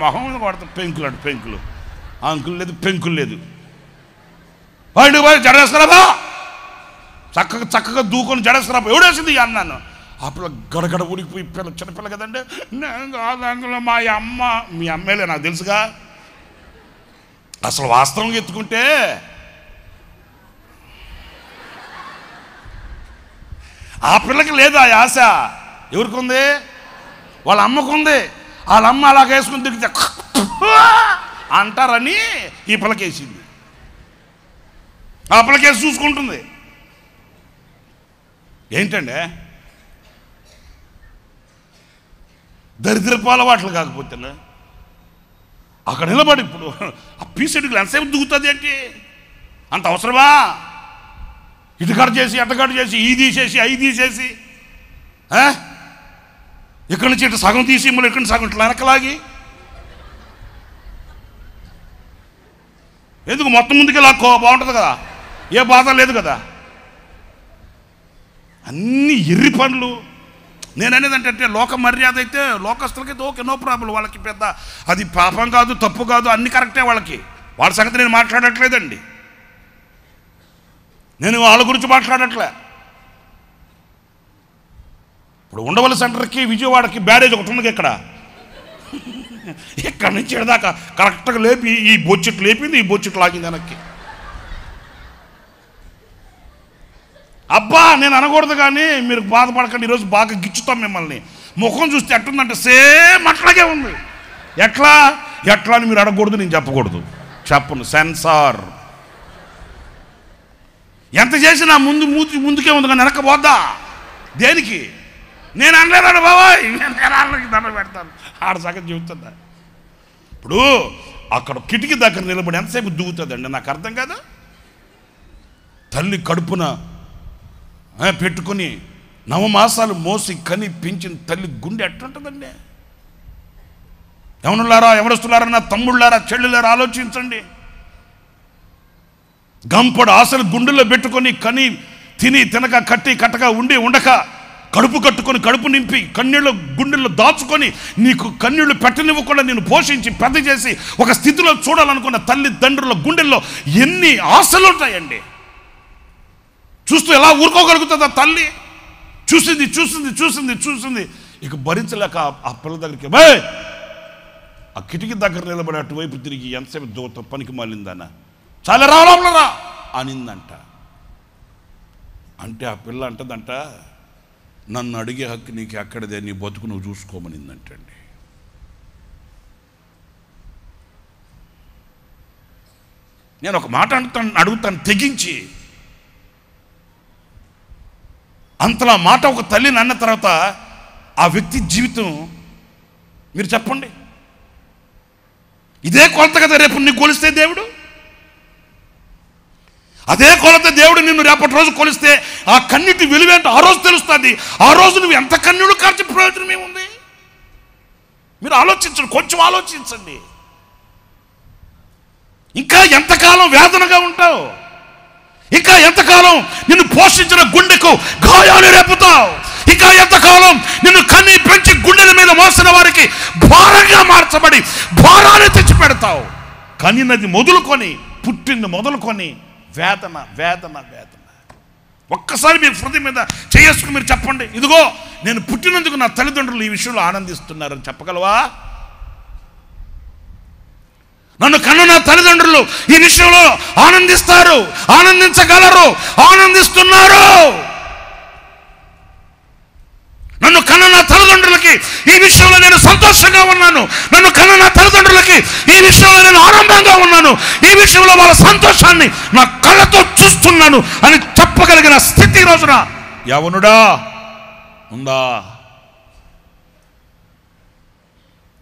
మొహం పడతా, పెంకులు అంకులు లేదు, పెంకులు లేదు. వాడికి పోయి జడేసుకురాబా, చక్కగా దూకొని జడేసుకురాబా. ఎవడేసింది అన్నాను. ఆ పిల్ల గడగడ ఊడికిపోయి, చిన్నపిల్ల కదండి. నేను కాదు అంకుల్, మీ అమ్మేలే, నాకు తెలుసుగా. అసలు వాస్తవంగా ఎత్తుకుంటే ఆ పిల్లకి లేదు ఆ ఆశ. ఎవరికి ఉంది? వాళ్ళ అమ్మకు ఉంది. వాళ్ళ అమ్మ అలా వేసుకుని తిరిగితే అంటారని ఈ పిల్లకేసింది. ఆ పిల్లకేసి చూసుకుంటుంది. ఏంటండి దరిద్రపు అలవాట్లు కాకపోతే అక్కడ నిలబడి ఇప్పుడు ఆ పీసెడ్కి ఎంతసేపు దిగుతుంది ఏంటి? అంత అవసరమా? ఇటుకడు చేసి అట్టగడు చేసి ఈ తీసేసి అవి తీసేసి ఇక్కడి నుంచి ఇటు సగం తీసి మళ్ళీ ఇక్కడి సగం ఇట్లా వెనకలాగి ఎందుకు? మొత్తం ముందుకు లాక్కో, బాగుంటుంది కదా, ఏ బాధ లేదు కదా. అన్ని ఎర్రి పనులు. నేను అనేది అంటే లోక మర్యాద అయితే లోకస్తులకైతే ఓకే, నో ప్రాబ్లం, వాళ్ళకి పెద్ద అది పాపం కాదు, తప్పు కాదు, అన్ని కరెక్టే వాళ్ళకి. వాళ్ళ సంగతి నేను మాట్లాడట్లేదండి, నేను వాళ్ళ గురించి మాట్లాడట్లే. ఇప్పుడు ఉండవల్లి సెంటర్కి విజయవాడకి బ్యారేజ్ ఒకటి ఉంది. ఇక్కడి నుంచి దాకా కరెక్ట్గా లేపి ఈ బొచ్చెట్లు లేపింది, ఈ బొచ్చెట్లు లాగింది వెనక్కి. అబ్బా నేను అనకూడదు, కానీ మీరు బాధపడకండి, ఈరోజు బాగా గిచ్చుతాం మిమ్మల్ని. ముఖం చూస్తే ఎట్టుందంటే సేమ్ అట్లాగే ఉంది. ఎట్లా అని మీరు అడగకూడదు, నేను చెప్పకూడదు, చెప్పను. సెన్సార్ ఎంత చేసినా ముందుకే ఉంది, కానీ వెనక పోద్దా? దేనికి? నేను అనలేదాడు బాబాయ్, నేను దండ పెడతాను, ఆడ సగం చెబుతుందా. ఇప్పుడు అక్కడ కిటికీ దగ్గర నిలబడి ఎంతసేపు దిగుతుందండి? నాకు అర్థం కాదు. తల్లి కడుపున పెట్టుకుని 9 మాసాలు మోసి కని పెంచిన తల్లి గుండె ఎట్లుంటుందండి? ఎవరులారా, ఎవరొస్తున్నారా, నా తమ్ముళ్ళారా, చెల్లులారా, ఆలోచించండి. గంపడు ఆశలు గుండెల్లో పెట్టుకొని కని తినక కట్టక ఉండక కడుపు కట్టుకొని కడుపు నింపి కన్నీళ్ళ గుండెల్లో దాచుకొని నీకు కన్నీళ్లు పెట్టనివ్వకుండా నేను పోషించి పెద్ద చేసి ఒక స్థితిలో చూడాలనుకున్న తల్లిదండ్రుల గుండెల్లో ఎన్ని ఆశలు ఉంటాయండి. చూస్తూ ఎలా ఊరుకోగలుగుతుంది ఆ తల్లి? చూసింది చూసింది చూసింది చూసింది ఇక భరించలేక ఆ పిల్ల దగ్గరికి ఆ కిటికీ దగ్గర నిలబడి అటువైపు తిరిగి ఎంతసేపు దూత పనికి మళ్ళిందన్న చాలా రావడంలరా అనిందంట. అంటే ఆ పిల్ల అంటదంట, నన్ను అడిగే హక్కు నీకు ఎక్కడదే, నీ బతుకు నువ్వు చూసుకోమనిందంటండి. నేను ఒక మాట అడుగుతాను తెగించి. అంతలా మాట ఒక తల్లిని అన్న తర్వాత ఆ వ్యక్తి జీవితం మీరు చెప్పండి. ఇదే కొలత కదా రేపు నిన్ను కొలిస్తే దేవుడు, అదే కొలత దేవుడు నిన్ను రేపటి రోజు కొలిస్తే ఆ కన్నీటి విలువేంటో ఆ రోజు తెలుస్తుంది. ఆ రోజు నువ్వు ఎంత కన్నీళ్ళు కార్చే ప్రయోజనం ఏముంది? మీరు ఆలోచించండి, కొంచెం ఆలోచించండి. ఇంకా ఎంతకాలం వేదనగా ఉంటావు? ఇంకా ఎంతకాలం నిన్ను పోషించిన గుండెకు గాయాలు రేపుతావు? ఇంకా ఎంతకాలం నిన్ను కన్నీ పెంచి గుండెల మీద మోసిన వారికి భారంగా మార్చబడి భారాన్ని తెచ్చి పెడతావు? కనినది మొదలుకొని పుట్టింది మొదలుకొని వేదన వేదన వేదన. ఒక్కసారి మీరు హృదయం మీద చేసుకుని మీరు చెప్పండి, ఇదిగో నేను పుట్టినందుకు నా తల్లిదండ్రులు ఈ విషయంలో ఆనందిస్తున్నారని చెప్పగలవా? నన్ను కన్న నా తల్లిదండ్రులు ఈ విషయంలో ఆనందిస్తారు, ఆనందించగలరు, ఆనందిస్తున్నారు. నన్ను కన్న నా తల్లిదండ్రులకి ఈ విషయంలో నేను సంతోషంగా ఉన్నాను, నన్ను కన్న నా తల్లిదండ్రులకి ఈ విషయంలో నేను ఆనందంగా ఉన్నాను, ఈ విషయంలో వాళ్ళ సంతోషాన్ని నా కళ్ళతో చూస్తున్నాను అని చెప్పగలిగిన స్థితి ఈ రోజున యవనుడా ఉందా?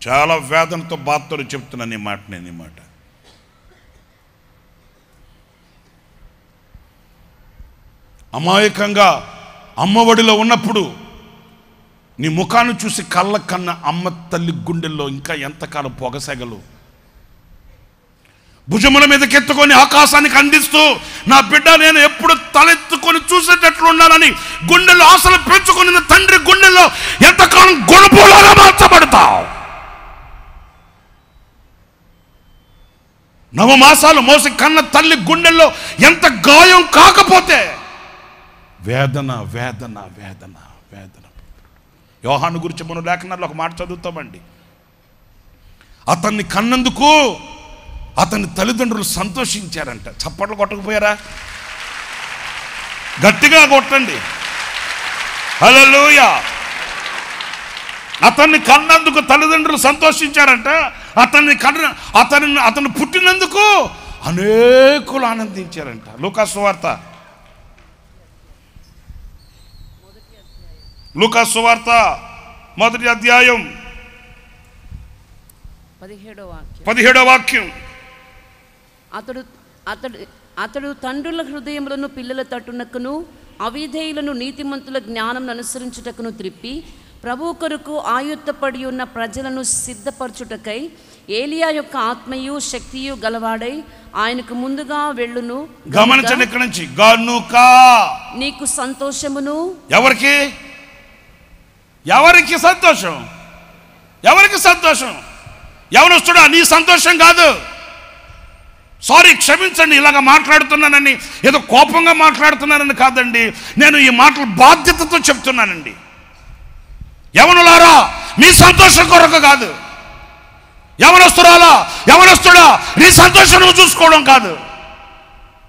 చాలా వేదనతో బాధతో చెప్తున్నాను ఈ మాట. నేను ఈ మాట అమాయకంగా అమ్మఒడిలో ఉన్నప్పుడు నీ ముఖాన్ని చూసి కళ్ళ కన్న అమ్మ తల్లి గుండెల్లో ఇంకా ఎంతకాలం పొగసెగలు భుజముల మీదకి ఎత్తుకొని ఆకాశానికి అందిస్తూ నా బిడ్డ నేను ఎప్పుడు తలెత్తుకొని చూసేటట్లు ఉండాలని గుండెల్లో ఆశలు పెంచుకుని తండ్రి గుండెల్లో ఎంతకాలం గుణపూలాగా మార్చబడతావు? నవమాసాలు మోసి కన్న తల్లి గుండెల్లో ఎంత గాయం కాకపోతే వేదన వేదన వేదన వేదన. యోహాను గురించి మనం లేఖనాల్లో ఒక మాట చదువుతామండి. అతన్ని కన్నందుకు అతని తల్లిదండ్రులు సంతోషించారంట. చప్పట్లు కొట్టకపోయారా? గట్టిగా కొట్టండి. హల్లెలూయా. అతన్ని కన్నందుకు తల్లిదండ్రులు సంతోషించారంట. అతను పుట్టినందుకు అనేకులు ఆనందించారంట. లూకాసు సువార్త 1వ అధ్యాయం 17వ వాక్యం. అతడు తండ్రుల హృదయములను పిల్లల తట్టునకును అవిధేయులను నీతిమంతుల జ్ఞానం అనుసరించుటకును త్రిప్పి ప్రభు కొరకు ఆయుత్తపడి ఉన్న ప్రజలను సిద్ధపరచుటకై ఏలియా యొక్క ఆత్మయు శక్తియు గలవాడై ఆయనకు ముందుగా వెళ్ళును. గమనించండి ఇక్కడి నుంచి. గనుక నీకు సంతోషమును. ఎవరికి ఎవరికి సంతోషం? ఎవరికి సంతోషం? ఎవరొస్తుడా? నీ సంతోషం కాదు. సారీ, క్షమించండి, ఇలాగ మాట్లాడుతున్నానని ఏదో కోపంగా మాట్లాడుతున్నానని కాదండి. నేను ఈ మాటలు బాధ్యతతో చెప్తున్నానండి. యవనులారా, మీ సంతోషం కొరకు కాదు. యవనస్తుడా, నీ సంతోషం నువ్వు చూసుకోవడం కాదు.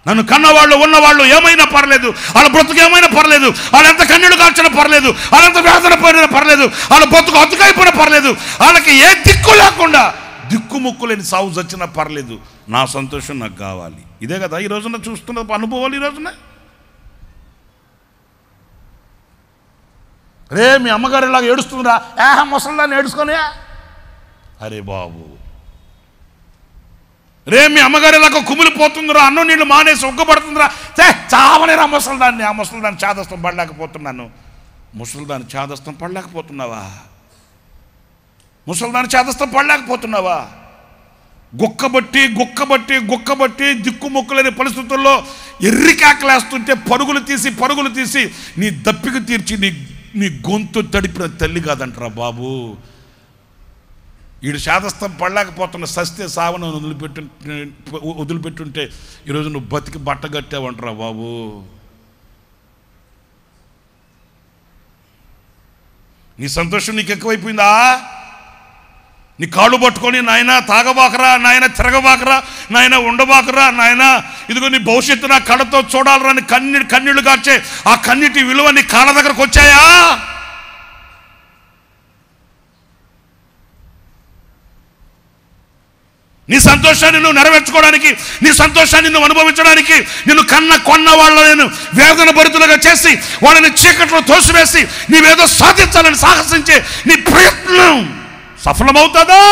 నన్ను కన్నవాళ్ళు ఉన్నవాళ్ళు ఏమైనా పర్లేదు, వాళ్ళ బ్రతుకు ఏమైనా పర్లేదు, వాళ్ళు ఎంత కన్నీళ్ళు కాల్చినా పర్లేదు, వాళ్ళంత వేదన పోయినా పర్లేదు, వాళ్ళ బ్రతుకు అతుకైపోయినా పర్లేదు, వాళ్ళకి ఏ దిక్కు లేకుండా దిక్కుముక్కు లేని సాగు చచ్చినా పర్లేదు, నా సంతోషం నాకు కావాలి. ఇదే కదా ఈ రోజున చూస్తున్న అనుభవాలు. ఈ రోజున రే మీ అమ్మగారు ఇలాగ ఏడుస్తుందిరా, ముసలిదాన్ని ఏడుచుకొని, అరే బాబు రే మీ అమ్మగారు ఇలాగ కుమిలిపోతుందిరా, అన్నం నీళ్ళు మానేసి ఉగ్గబడుతుందిరా, చావనేరా ముసలిదాన్ని. ఆ ముసలిదాన్ని చాదస్తం పడలేకపోతున్నాను. ముసలిదాన్ని చాదస్తం పడలేకపోతున్నావా? ముసలిదాన్ని చాదస్తం పడలేకపోతున్నావా? గుక్కబట్టి దిక్కుముక్కలేని పరిస్థితుల్లో ఎర్రి కేకలేస్తుంటే పరుగులు తీసి నీ దప్పిక తీర్చి నీ నీ గొంతు తడిపిన తల్లి కాదంటరా బాబు. వీడు శాదస్థం పడలేకపోతున్న సస్తే సావను వదిలిపెట్టుంటే ఈరోజు నువ్వు బతికి బట్ట కట్టావంటరా బాబు. నీ సంతోషం నీకు ఎక్కువైపోయిందా? నీ కాళ్ళు పట్టుకొని నాయన తాగబాకరా, నాయన తిరగబాకరా, నాయన ఉండబాకరా, నాయన ఇదిగో నీ భవిష్యత్తు నా కళ్ళతో చూడాలరా అని కన్నీళ్లు కార్చే ఆ కన్నీటి విలువ నీ కాళ్ళ దగ్గరకు వచ్చాయా? నీ సంతోషాన్ని నువ్వు నెరవేర్చుకోవడానికి, నీ సంతోషాన్ని నువ్వు అనుభవించడానికి నిన్ను కొన్న వాళ్ళను వేదన భరితులుగా చేసి వాళ్ళని చీకట్లో తోసివేసి నీవేదో సాధించాలని సాహసించే నీ ప్రయత్నం సఫలమవుతుందా?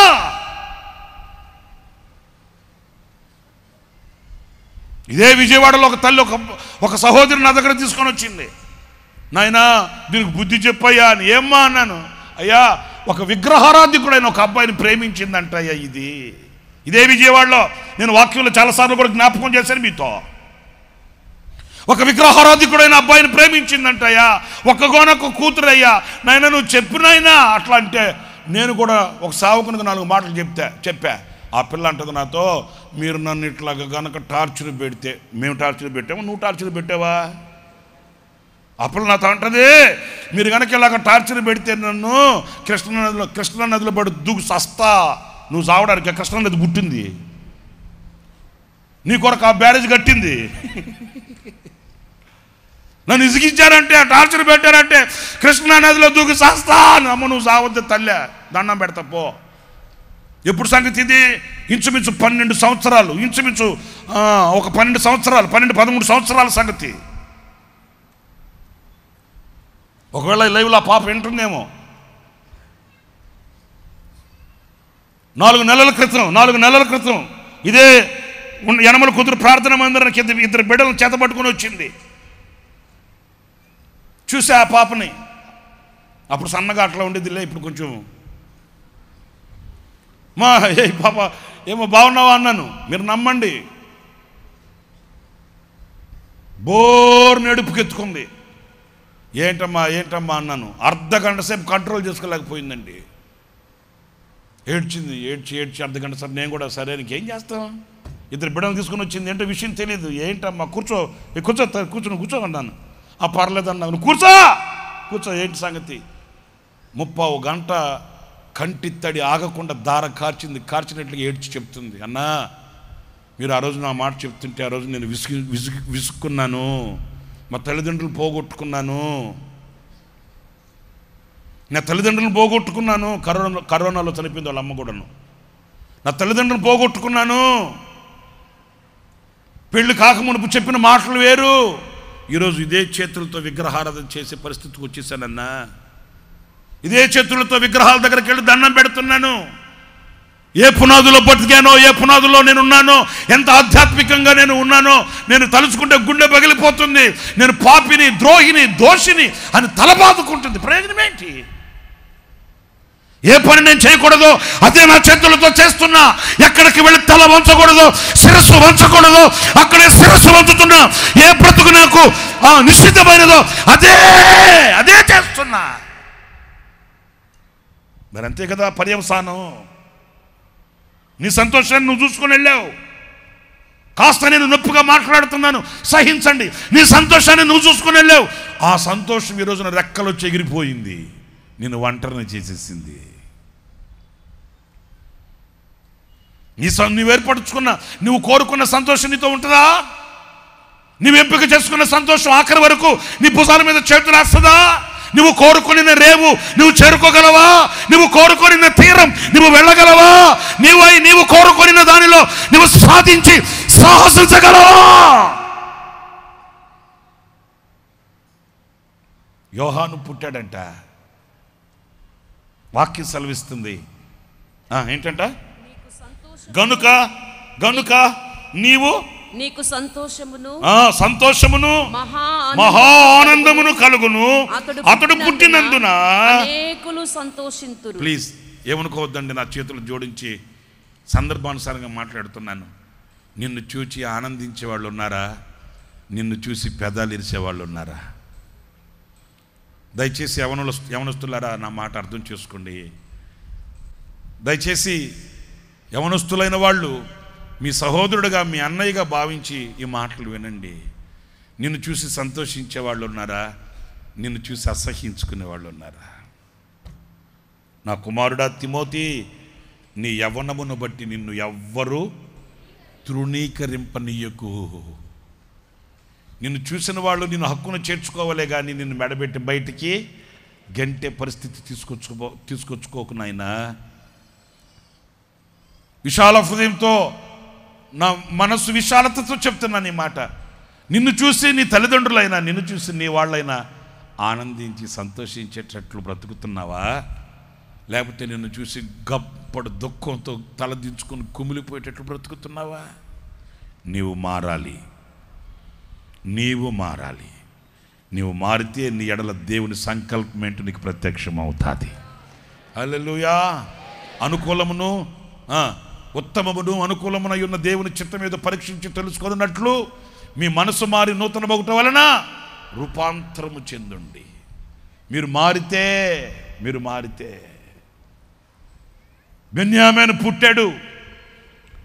ఇదే విజయవాడలో ఒక తల్లి ఒక సహోదరి నా దగ్గర తీసుకొని వచ్చింది. నాయనా దీనికి బుద్ధి చెప్పయ్యా అని. ఏమ్మా అన్నాను. అయ్యా ఒక విగ్రహారాధికుడైన ఒక అబ్బాయిని ప్రేమించిందంట అయ్యా. ఇదే విజయవాడలో నేను వాక్యంలో చాలాసార్లు కూడా జ్ఞాపకం చేశాను మీతో. ఒక విగ్రహారాధికుడైన అబ్బాయిని ప్రేమించిందంటయ్యా. ఒక్కగోనొక్క కూతురయ్యా. నాయన నువ్వు చెప్పినైనా అట్లా అంటే నేను కూడా ఒక సేవకునికి 4 మాటలు చెప్పా. ఆ పిల్ల అంటది నాతో, మీరు నన్ను ఇట్లాగా గనక టార్చర్ పెడితే, మేము టార్చర్ పెట్టాము, నువ్వు టార్చర్ పెట్టావా? ఆ పిల్ల నాతో అంటది, మీరు కనుక ఇలాగ టార్చర్ పెడితే నన్ను కృష్ణా నదిలో పడి దూకు సస్తా. నువ్వు చావడానికి కృష్ణా నది పుట్టింది, నీ కొరకు ఆ బ్యారేజ్ కట్టింది. నన్ను ఇసిగించారంటే, టార్చర్ పెట్టారంటే కృష్ణా నదిలో దూకి చేస్తా. అమ్మ నువ్వు సావద్దు తల్లే, దండం పెడతా పో. ఎప్పుడు సంగతి ఇది? ఇంచుమించు 12 సంవత్సరాలు, ఇంచుమించు ఒక 12 సంవత్సరాలు, 13 సంవత్సరాల సంగతి. ఒకవేళ లైవ్లో ఆ పాప వింటుందేమో. 4 నెలల క్రితం ఇదే యనమల కుదురు ప్రార్థన మందిరానికి 2 బిడ్డలను చేతపట్టుకుని వచ్చింది. చూసా ఆ పాపని. అప్పుడు సన్నగా అట్లా ఉండేదిలే, ఇప్పుడు కొంచెం మా ఏ పాప ఏమో బాగున్నావా అన్నాను. మీరు నమ్మండి, బోర్ నెడుపుకెత్తుకుంది. ఏంటమ్మా అన్నాను. అర్ధగంట సేపు కంట్రోల్ చేసుకోలేకపోయిందండి. ఏడ్చి అర్ధగంట సేపు నేను కూడా సరే ఇంకేం చేస్తాం, 2 బిడ్డలు తీసుకుని వచ్చింది. ఏంటో విషయం తెలియదు. ఏంటమ్మా కూర్చో అన్నాను. పర్లేదు అన్నా. నువ్వు కూర్చో ఏంటి సంగతి? 30 గంట కంటి తడి ఆగకుండా దార కార్చినట్లుగా ఏడ్చి చెప్తుంది. అన్నా మీరు ఆ రోజు నా మాట చెప్తుంటే ఆ రోజు నేను విసుక్కున్నాను. మా తల్లిదండ్రులు పోగొట్టుకున్నాను. నా తల్లిదండ్రులను పోగొట్టుకున్నాను. కరోనాలో చనిపోయింది వాళ్ళ అమ్మ కూడాను. నా తల్లిదండ్రులను పోగొట్టుకున్నాను. పెళ్లి కాకమునుపు చెప్పిన మాటలు వేరు. ఈరోజు ఇదే చేతులతో విగ్రహారాధన చేసే పరిస్థితికి వచ్చేసానన్నా. ఇదే చేతులతో విగ్రహాల దగ్గరికి వెళ్ళి దండం పెడుతున్నాను. ఏ పునాదులో బతికానో, ఏ పునాదులో నేను ఉన్నానో, ఎంత ఆధ్యాత్మికంగా నేను ఉన్నానో నేను తలుచుకుంటే గుండె పగిలిపోతుంది. నేను పాపిని, ద్రోహిని, దోషిని అని తలబాదుకుంటుంది. ప్రయోజనం ఏంటి? ఏ పని నేను చేయకూడదో అదే నా చేతులతో చేస్తున్నా. ఎక్కడికి వెళ్ళి తల వంచకూడదో, శిరస్సు వంచకూడదో అక్కడే శిరస్సు వంచుతున్నా. ఏ బ్రతుకు నాకు నిశ్చితమైనదో అదే చేస్తున్నా. మరి అంతే కదా పర్యవసానం. నీ సంతోషాన్ని నువ్వు చూసుకొని వెళ్ళావు. కాస్త నేను నొప్పిగా మాట్లాడుతున్నాను, సహించండి. నీ సంతోషాన్ని నువ్వు చూసుకొని వెళ్ళావు. ఆ సంతోషం ఈ రోజున రెక్కలు చెగిరిపోయింది, నిన్ను ఒంటరిని చేసేసింది. నువ్వు ఏర్పరచుకున్న, నువ్వు కోరుకున్న సంతోషం నీతో ఉంటుందా? నువ్వు ఎంపిక చేసుకున్న సంతోషం ఆఖరి వరకు నీ భుజాల మీద చేతులు వేస్తుందా? నువ్వు కోరుకున్న రేవు నువ్వు చేరుకోగలవా? నువ్వు కోరుకున్న తీరం నువ్వు వెళ్ళగలవా? నీవు కోరుకున్న దానిలో నువ్వు సాధించి సాహసించగలవా? యోహాను పుట్టాడంట. వాక్యం సెలవిస్తుంది ఏంటంట? గనుక నీకు సంతోషమును మహా ఆనందమును కలుగును అతడు పుట్టినందున అనేకులు సంతోషింతురు. ప్లీజ్ ఏమనుకోవద్దండి, నా చేతులు జోడించి సందర్భానుసారంగా మాట్లాడుతున్నాను. నిన్ను చూచి ఆనందించే వాళ్ళు ఉన్నారా? నిన్ను చూసి పెదాలు ఇరిసే వాళ్ళు ఉన్నారా? దయచేసి యవనస్తులారా నా మాట అర్థం చేసుకోండి. దయచేసి యవనస్తులైన వాళ్ళు మీ సహోదరుడుగా, మీ అన్నయ్యగా భావించి ఈ మాటలు వినండి. నిన్ను చూసి సంతోషించే వాళ్ళు ఉన్నారా? నిన్ను చూసి అసహ్యించుకునే వాళ్ళు ఉన్నారా? నా కుమారుడా తిమోతి, నీ యవ్వనమును బట్టి నిన్ను ఎవ్వరూ తృణీకరింపనీయకు. నిన్ను చూసిన వాళ్ళు నిన్ను హక్కును చేర్చుకోవాలే కానీ నిన్ను మెడబెట్టి బయటికి గంటే పరిస్థితి తీసుకొచ్చుకోకు నాయనా. విశాల హృదయంతో, నా మనస్సు విశాలతతో చెప్తున్నాను ఈ మాట. నిన్ను చూసి నీ తల్లిదండ్రులైనా, నిన్ను చూసి నీ వాళ్ళైనా ఆనందించి సంతోషించేటట్లు బ్రతుకుతున్నావా? లేకపోతే నిన్ను చూసి గప్పడు దుఃఖంతో తలదించుకొని కుమిలిపోయేటట్లు బ్రతుకుతున్నావా? నీవు మారాలి, నీవు మారాలి. నీవు మారితే నీ ఎడల దేవుని సంకల్పమేంటో నీకు ప్రత్యక్షం అవుతుంది. హల్లెలూయా. అనుకూలమును ఉత్తమమును అనుకూలమునై ఉన్న దేవుని చిత్తం ఏదో పరీక్షించి తెలుసుకున్నట్లు మీ మనసు మారి నూతన బగుట వలన రూపాంతరము చెందండి. మీరు మారితే బెన్యామీను పుట్టాడు.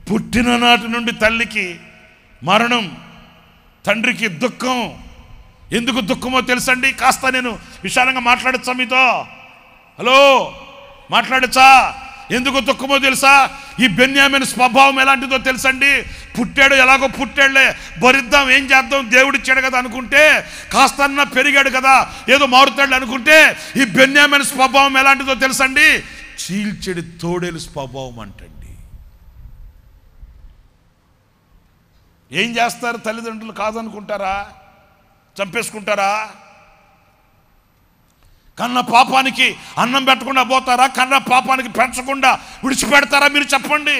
పుట్టిన నాటి నుండి తల్లికి మరణం, తండ్రికి దుఃఖం. ఎందుకు దుఃఖమో తెలుసండి? కాస్త నేను విశాలంగా మాట్లాడచ్చా మీతో? హలో, మాట్లాడచ్చా? ఎందుకు దుఃఖమో తెలుసా? ఈ బెన్యామీను స్వభావం ఎలాంటిదో తెలుసండి? పుట్టాడు, ఎలాగో పుట్టాడులే, భరిద్దాం, ఏం చేద్దాం, దేవుడిచ్చాడు కదా అనుకుంటే, కాస్తన్నా పెరిగాడు కదా ఏదో మారుతాడు అనుకుంటే, ఈ బెన్యామీను స్వభావం ఎలాంటిదో తెలుసండి? చీల్చెడి తోడేలు స్వభావం అంటండి. ఏం చేస్తారు తల్లిదండ్రులు? కాదనుకుంటారా? చంపేసుకుంటారా? కన్న పాపానికి అన్నం పెట్టకుండా పోతారా? కన్న పాపానికి పెంచకుండా విడిచిపెడతారా? మీరు చెప్పండి.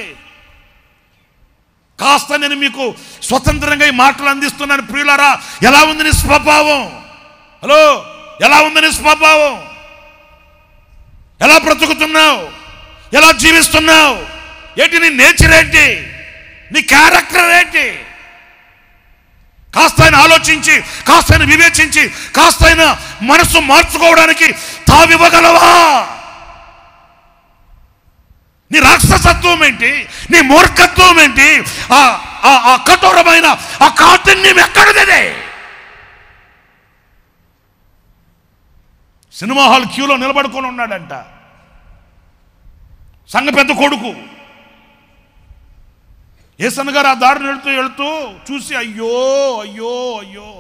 కాస్త నేను మీకు స్వతంత్రంగా ఈ మాటలు అందిస్తున్నాను ప్రియులారా. ఎలా ఉంది నీ స్వభావం? హలో, ఎలా ఉంది నీ స్వభావం? ఎలా బ్రతుకుతున్నావు? ఎలా జీవిస్తున్నావు? ఏంటి నీ నేచర్? ఏంటి నీ క్యారెక్టర్? ఏంటి? కాస్తైనా ఆలోచించి, కాస్తైనా వివేచించి, కాస్తైనా మనసు మార్చుకోవడానికి తావివ్వగలవా? నీ రాక్షసత్వం ఏంటి? నీ మూర్ఖత్వం ఏంటి? ఆ కఠోరమైన ఆ కాఠిన్యం ఎక్కడదే? సినిమా హాల్ క్యూలో నిలబడుకొని ఉన్నాడంట సంఘ పెద్ద కొడుకు. యేసన్న గారు ఆ దారిని వెళుతూ చూసి అయ్యో అయ్యో అయ్యో,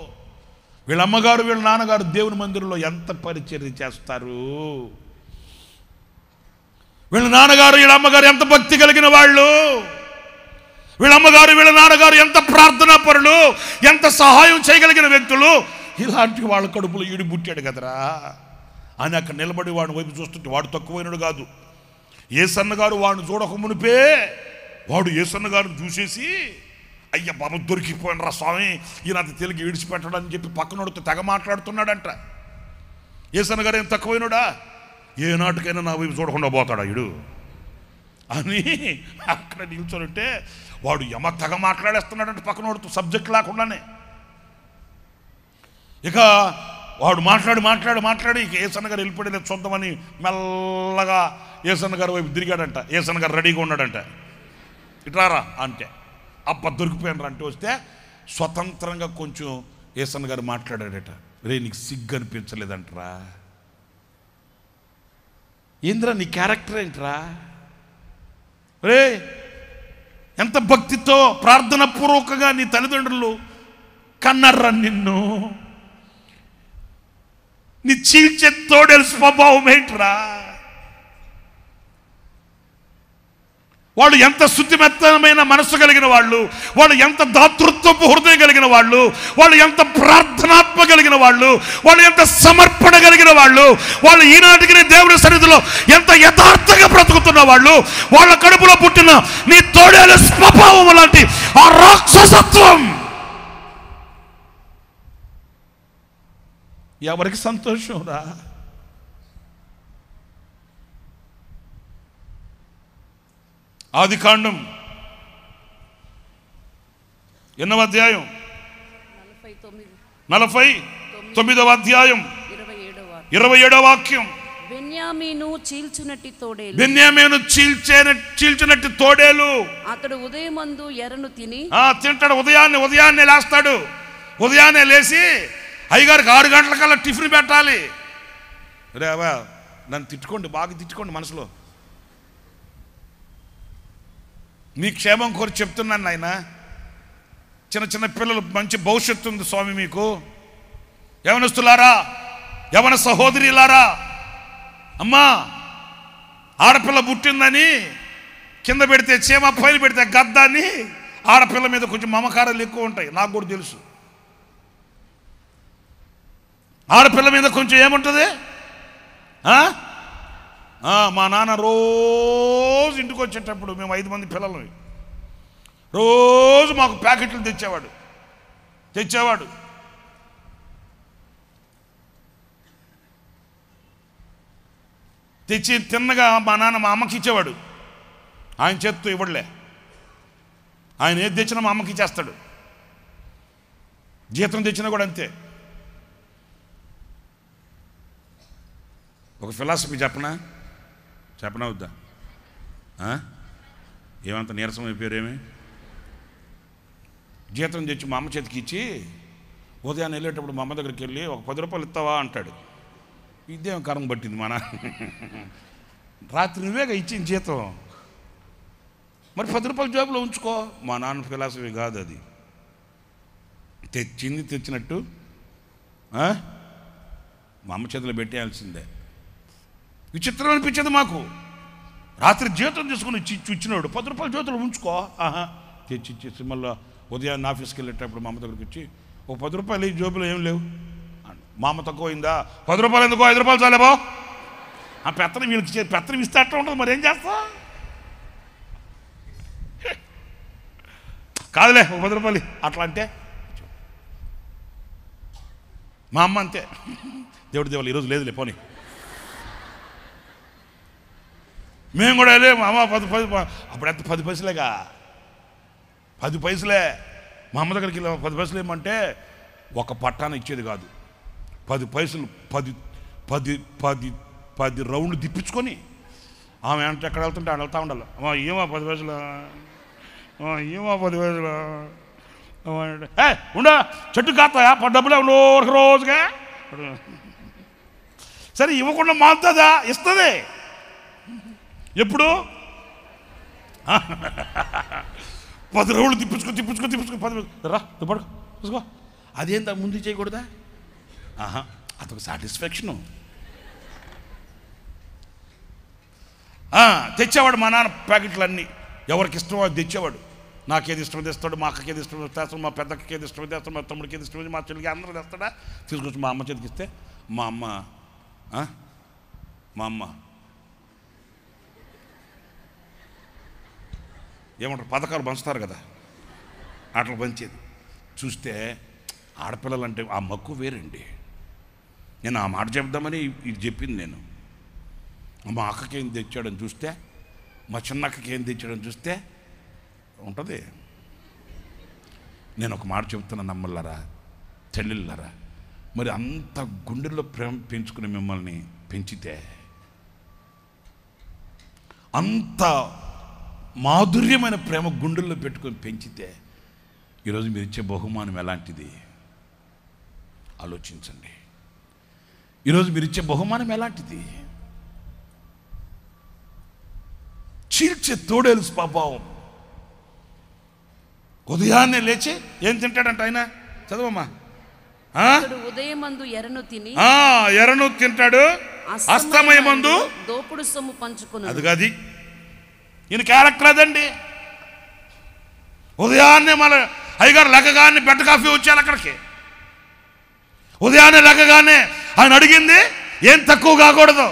వీళ్ళ అమ్మగారు వీళ్ళ నాన్నగారు దేవుని మందిరంలో ఎంత పరిచర్య చేస్తారు, వీళ్ళ నాన్నగారు వీళ్ళ అమ్మగారు ఎంత భక్తి కలిగిన వాళ్ళు, వీళ్ళ అమ్మగారు వీళ్ళ నాన్నగారు ఎంత ప్రార్థనా పరులు, ఎంత సహాయం చేయగలిగిన వ్యక్తులు, ఇలాంటి వాళ్ళ కడుపులో ఈడు పుట్టాడు కదరా అని అక్కడ నిలబడి వాడిని వైపు చూస్తుంటే వాడు తక్కువైనడు కాదు. యేసన్న గారు వాడిని చూడక మునిపే వాడు యేసన్న గారిని చూసేసి అయ్య బాబు దొరికిపోయినరా స్వామి, ఈయన తెలుగు విడిచిపెట్టడని చెప్పి పక్కనోడితో తెగ మాట్లాడుతున్నాడంట. యేసన్న గారు ఏం తక్కువైనడా? ఏనాటికైనా నా వైపు చూడకుండా పోతాడా వీడు అని అక్కడ నిల్చొనింటే వాడు యమ తెగ మాట్లాడేస్తున్నాడంటే పక్కనోడితో సబ్జెక్ట్ లేకుండానే. ఇక వాడు మాట్లాడి ఇక యేసన్న గారు వెళ్ళిపోయి చూద్దామని మెల్లగా యేసన్న గారి వైపు తిరిగాడంట. యేసన్న గారు రెడీగా ఉన్నాడంట. ఇట్లారా అంటే అబ్బ దొరికిపోయినరా అంటే వస్తే స్వతంత్రంగా కొంచెం యేసన్న గారు మాట్లాడాడట. రే నీకు సిగ్గు అనిపించలేదంటరా? ఏంద్రా నీ క్యారెక్టర్ ఏంట్రా? రే ఎంత భక్తితో ప్రార్థన పూర్వకంగా నీ తల్లిదండ్రులు కన్నారా నిన్ను? నీ చీల్చే తోడేలు స్వభావం ఏంట్రా? వాళ్ళు ఎంత శుద్ధిమెత్తమైన మనస్సు కలిగిన వాళ్ళు, వాళ్ళు ఎంత దాతృత్వపు హృదయం కలిగిన వాళ్ళు, వాళ్ళు ఎంత ప్రార్థనాత్మ కలిగిన వాళ్ళు, వాళ్ళు ఎంత సమర్పణ కలిగిన వాళ్ళు, వాళ్ళు ఈనాటికి దేవుని సన్నిధిలో ఎంత యథార్థంగా బ్రతుకుతున్న వాళ్ళు, వాళ్ళ కడుపులో పుట్టిన నీ తోడేలు స్వభావం లాంటి ఆ రాక్షసత్వం ఎవరికి సంతోషం రా? ఆదికాండం 8వ అధ్యాయం 49వ అధ్యాయం 27వ వాక్యం, బెన్యామీను చీల్చునట్టి తోడేలు, బెన్యామీను చీల్చినట్టు తోడేలు. అతడు ఉదయమందు ఎర్రను తిని తింటాడు. ఉదయాన్నే లేస్తాడు. ఉదయాన్నే లేచి అయ్యగారికి 6 గంటలకల్లా టిఫిన్ పెట్టాలి. రేవా నన్ను తిట్టుకోండి, బాగా తిట్టుకోండి మనసులో. మీ క్షేమం కోరి చెప్తున్నాను నాయన. చిన్న పిల్లలు, మంచి భవిష్యత్తు ఉంది స్వామి మీకు. యవనస్తులారా, యవన సహోదరిలారా, అమ్మా ఆడపిల్ల పుట్టిందని కింద పెడితే చీమ, పైన పెడితే గద్ద అని ఆడపిల్ల మీద కొంచెం మమకారాలు ఎక్కువ ఉంటాయి. నాకు కూడా తెలుసు. ఆడపిల్ల మీద కొంచెం ఏముంటుంది? మా నాన్న రోజు ఇంటికి వచ్చేటప్పుడు, మేము 5 మంది పిల్లలు, రోజు మాకు ప్యాకెట్లు తెచ్చేవాడు. తెచ్చి తిన్నగా మా నాన్న మా అమ్మకి ఇచ్చేవాడు. ఆయన చేత్తో ఇవ్వడలే. ఆయన ఏది తెచ్చినా మా అమ్మకి ఇచ్చేస్తాడు. జీతం తెచ్చినా కూడా అంతే. ఒక ఫిలాసఫీ చెప్పనా వద్దా? ఏమంత నీరసం అయిపోయారేమి? జీతం తెచ్చి మా అమ్మ చేతికి ఇచ్చి ఉదయాన్నే వెళ్ళేటప్పుడు మా అమ్మ దగ్గరికి వెళ్ళి ఒక 10 రూపాయలు ఇస్తావా అంటాడు. ఇదేం కారం పట్టింది మన రాత్రి నువ్వేగా ఇచ్చింది జీతం, మరి 10 రూపాయలు జేబులో ఉంచుకో. మా నాన్న ఫిలాసఫీ కాదు అది. తెచ్చినట్టు మా అమ్మ చేతిలో పెట్టేయాల్సిందే. విచిత్రం అనిపించేది మాకు. రాత్రి జీతం తీసుకుని ఇచ్చినాడు, 10 రూపాయలు జీతంలో ఉంచుకో. తెచ్చి మళ్ళీ ఉదయాన్నే ఆఫీస్కి వెళ్ళేటప్పుడు మా అమ్మ దగ్గరికి వచ్చి ఒక 10 రూపాయలు ఈ జోబులో ఏం లేవు. మా అమ్మ తక్కువైందా? 10 రూపాయలు ఎందుకో, 5 రూపాయలు చాలేబో. ఆ పెత్తనం వీళ్ళకి పెత్తనం ఇస్తే అట్లా ఉంటుంది. మరి ఏం చేస్తా? కాదులే ఒక 10 రూపాయలు అట్లా అంటే మా అమ్మ అంతే. దేవుడి దేవాలి ఈరోజు లేదులే పోనీ. మేము కూడా వెళ్ళి మా అమ్మ 10 అప్పుడు ఎంత 10 పైసలేగా, 10 పైసలే. మా అమ్మ దగ్గరికి వెళ్ళి 10 పైసలు ఏమంటే ఒక పట్టాన ఇచ్చేది కాదు. 10 పైసలు 10 రౌండ్లు తిప్పించుకొని ఆమె అంటే ఎక్కడ వెళ్తుంటే ఆడ వెళ్తా ఉండాలి. ఏమో 10 పైసలు, ఏమో 10 పైసలు ఉండ చెట్టు కాస్తాయా డబ్బులే రోజుగా. సరే ఇవ్వకుండా మారుతుందా? ఇస్తుంది. ఎప్పుడు 10 రౌండ్లు తిప్పించుకో 10 రా పడుకో చూసుకో. అదేంత ముందు చేయకూడదా? అదొక సాటిస్ఫాక్షను. తెచ్చేవాడు మా నాన్న ప్యాకెట్లన్నీ. ఎవరికి ఇష్టమో అది తెచ్చేవాడు. నాకేది ఇష్టం తెస్తాడు, మా అక్కకి ఏది ఇష్టం తెస్తాడు, మా పెద్దకి ఏది ఇష్టం తెస్తాడు, మా తమ్ముడికి ఏది ఇష్టం, మా చెల్లికి అందరూ తెస్తాడా. తీసుకొచ్చి మా అమ్మ చేతికి ఇస్తే మా అమ్మ ఏమంటారు, పథకాలు పంచుతారు కదా, అట్లా పంచేది. చూస్తే ఆడపిల్లలు అంటే ఆ మక్కువ వేరండి. నేను ఆ మాట చెప్దామని ఇది చెప్పింది. నేను మా అక్కకి ఏం తెచ్చాడని చూస్తే, మా చిన్న అక్కకి ఏం తెచ్చాడని చూస్తే ఉంటుంది. నేను ఒక మాట చెప్తున్నాను, నమ్మలారా చెల్లెళ్ళారా, మరి అంత గుండెల్లో ప్రేమ పెంచుకుని మిమ్మల్ని పెంచితే, అంత మాధుర్యమైన ప్రేమ గుండెల్లో పెట్టుకొని పెంచితే, ఈరోజు మీరు ఇచ్చే బహుమానం ఎలాంటిది ఆలోచించండి. ఈరోజు మీరు ఇచ్చే బహుమానం ఎలాంటిది? చీల్చే తోడేలు స్వభావం. ఉదయాన్నే లేచి ఏం తింటాడంట ఆయన? చదవమ్మా. ఉదయమందు ఎర్రను తిని ఎర్రను తింటాడు, అస్తమయమందు దోపుడు సొమ్ము పంచుకుని. అది కాదు ఈయన క్యారెక్టర్ అదండి. ఉదయాన్నే మన అయ్యగారు లెక్కగానే బెడ్ కాఫీ వచ్చారు అక్కడికి. ఉదయాన్నే లెక్కగానే ఆయన అడిగింది ఏం తక్కువ కాకూడదు.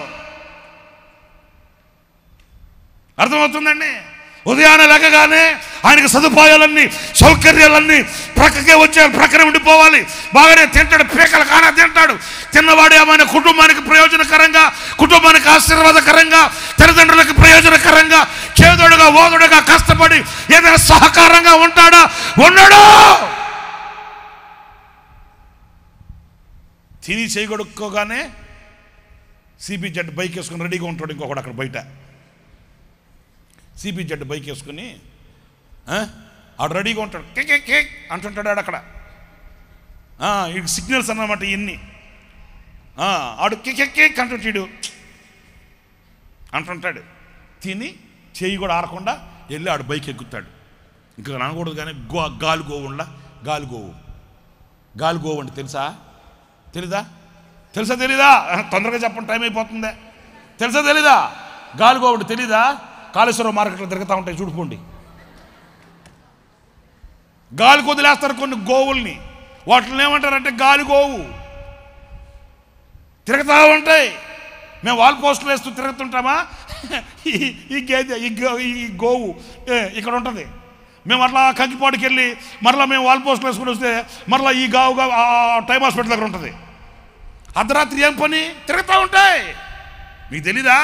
అర్థమవుతుందండి? ఉదయాన్నే లెక్కగానే ఆయనకి సదుపాయాలన్నీ, సౌకర్యాలన్నీ ప్రక్కకే వచ్చే ప్రక్కనే ఉండిపోవాలి. బాగానే తింటాడు, పీకల కానా తింటాడు. తిన్నవాడు ఏమైనా కుటుంబానికి ప్రయోజనకరంగా, కుటుంబానికి ఆశీర్వాదకరంగా, తల్లిదండ్రులకు ప్రయోజనకరంగా, చేదోడుగా ఓదుడుగా కష్టపడి ఏదైనా సహకారంగా ఉంటాడా? ఉన్నాడు. తిని చేయగొడుక్కోగానే CBZ బైక్ వేసుకుని రెడీగా ఉంటాడు ఇంకొకడు అక్కడ బయట. CBZ బైక్ వేసుకుని ఆడు రెడీగా ఉంటాడు, కేక్ కేక్ అంటుంటాడు ఆడు అక్కడ. ఈ సిగ్నల్స్ అన్నమాట ఇవన్నీ. ఆడు కేక్ కేక్ అంటుంటాడు అంటుంటాడు. తిని చేయి కూడా ఆడకుండా వెళ్ళి ఆడు బైక్ ఎక్కుతాడు. ఇంకా అనకూడదు కానీ గాలిగోవుండా గాలిగోవు అంటే తెలీదా తొందరగా చెప్పండి, టైం అయిపోతుందే. తెలీదా గాలిగోవు అంటే తెలీదా? కాళేశ్వరం మార్కెట్లో తిరుగుతూ ఉంటాయి చూడుకోండి. గాలికి వదిలేస్తారు కొన్ని గోవుల్ని, వాటిని ఏమంటారంటే గాలిగోవు. తిరుగుతూ ఉంటాయి. మేము వాల్ పోస్టులు వేస్తూ తిరుగుతుంటామా? ఈ గేదె ఈ గోవు ఇక్కడ ఉంటుంది. మేము అట్లా కంకిపాటికి వెళ్ళి మరలా మేము వాల్ పోస్టులు వేసుకుని వస్తే మరలా ఈ గావుగా టైం హాస్పిటల్ దగ్గర ఉంటుంది. అర్ధరాత్రి ఏం పని తిరుగుతూ ఉంటాయి. మీకు తెలీదా?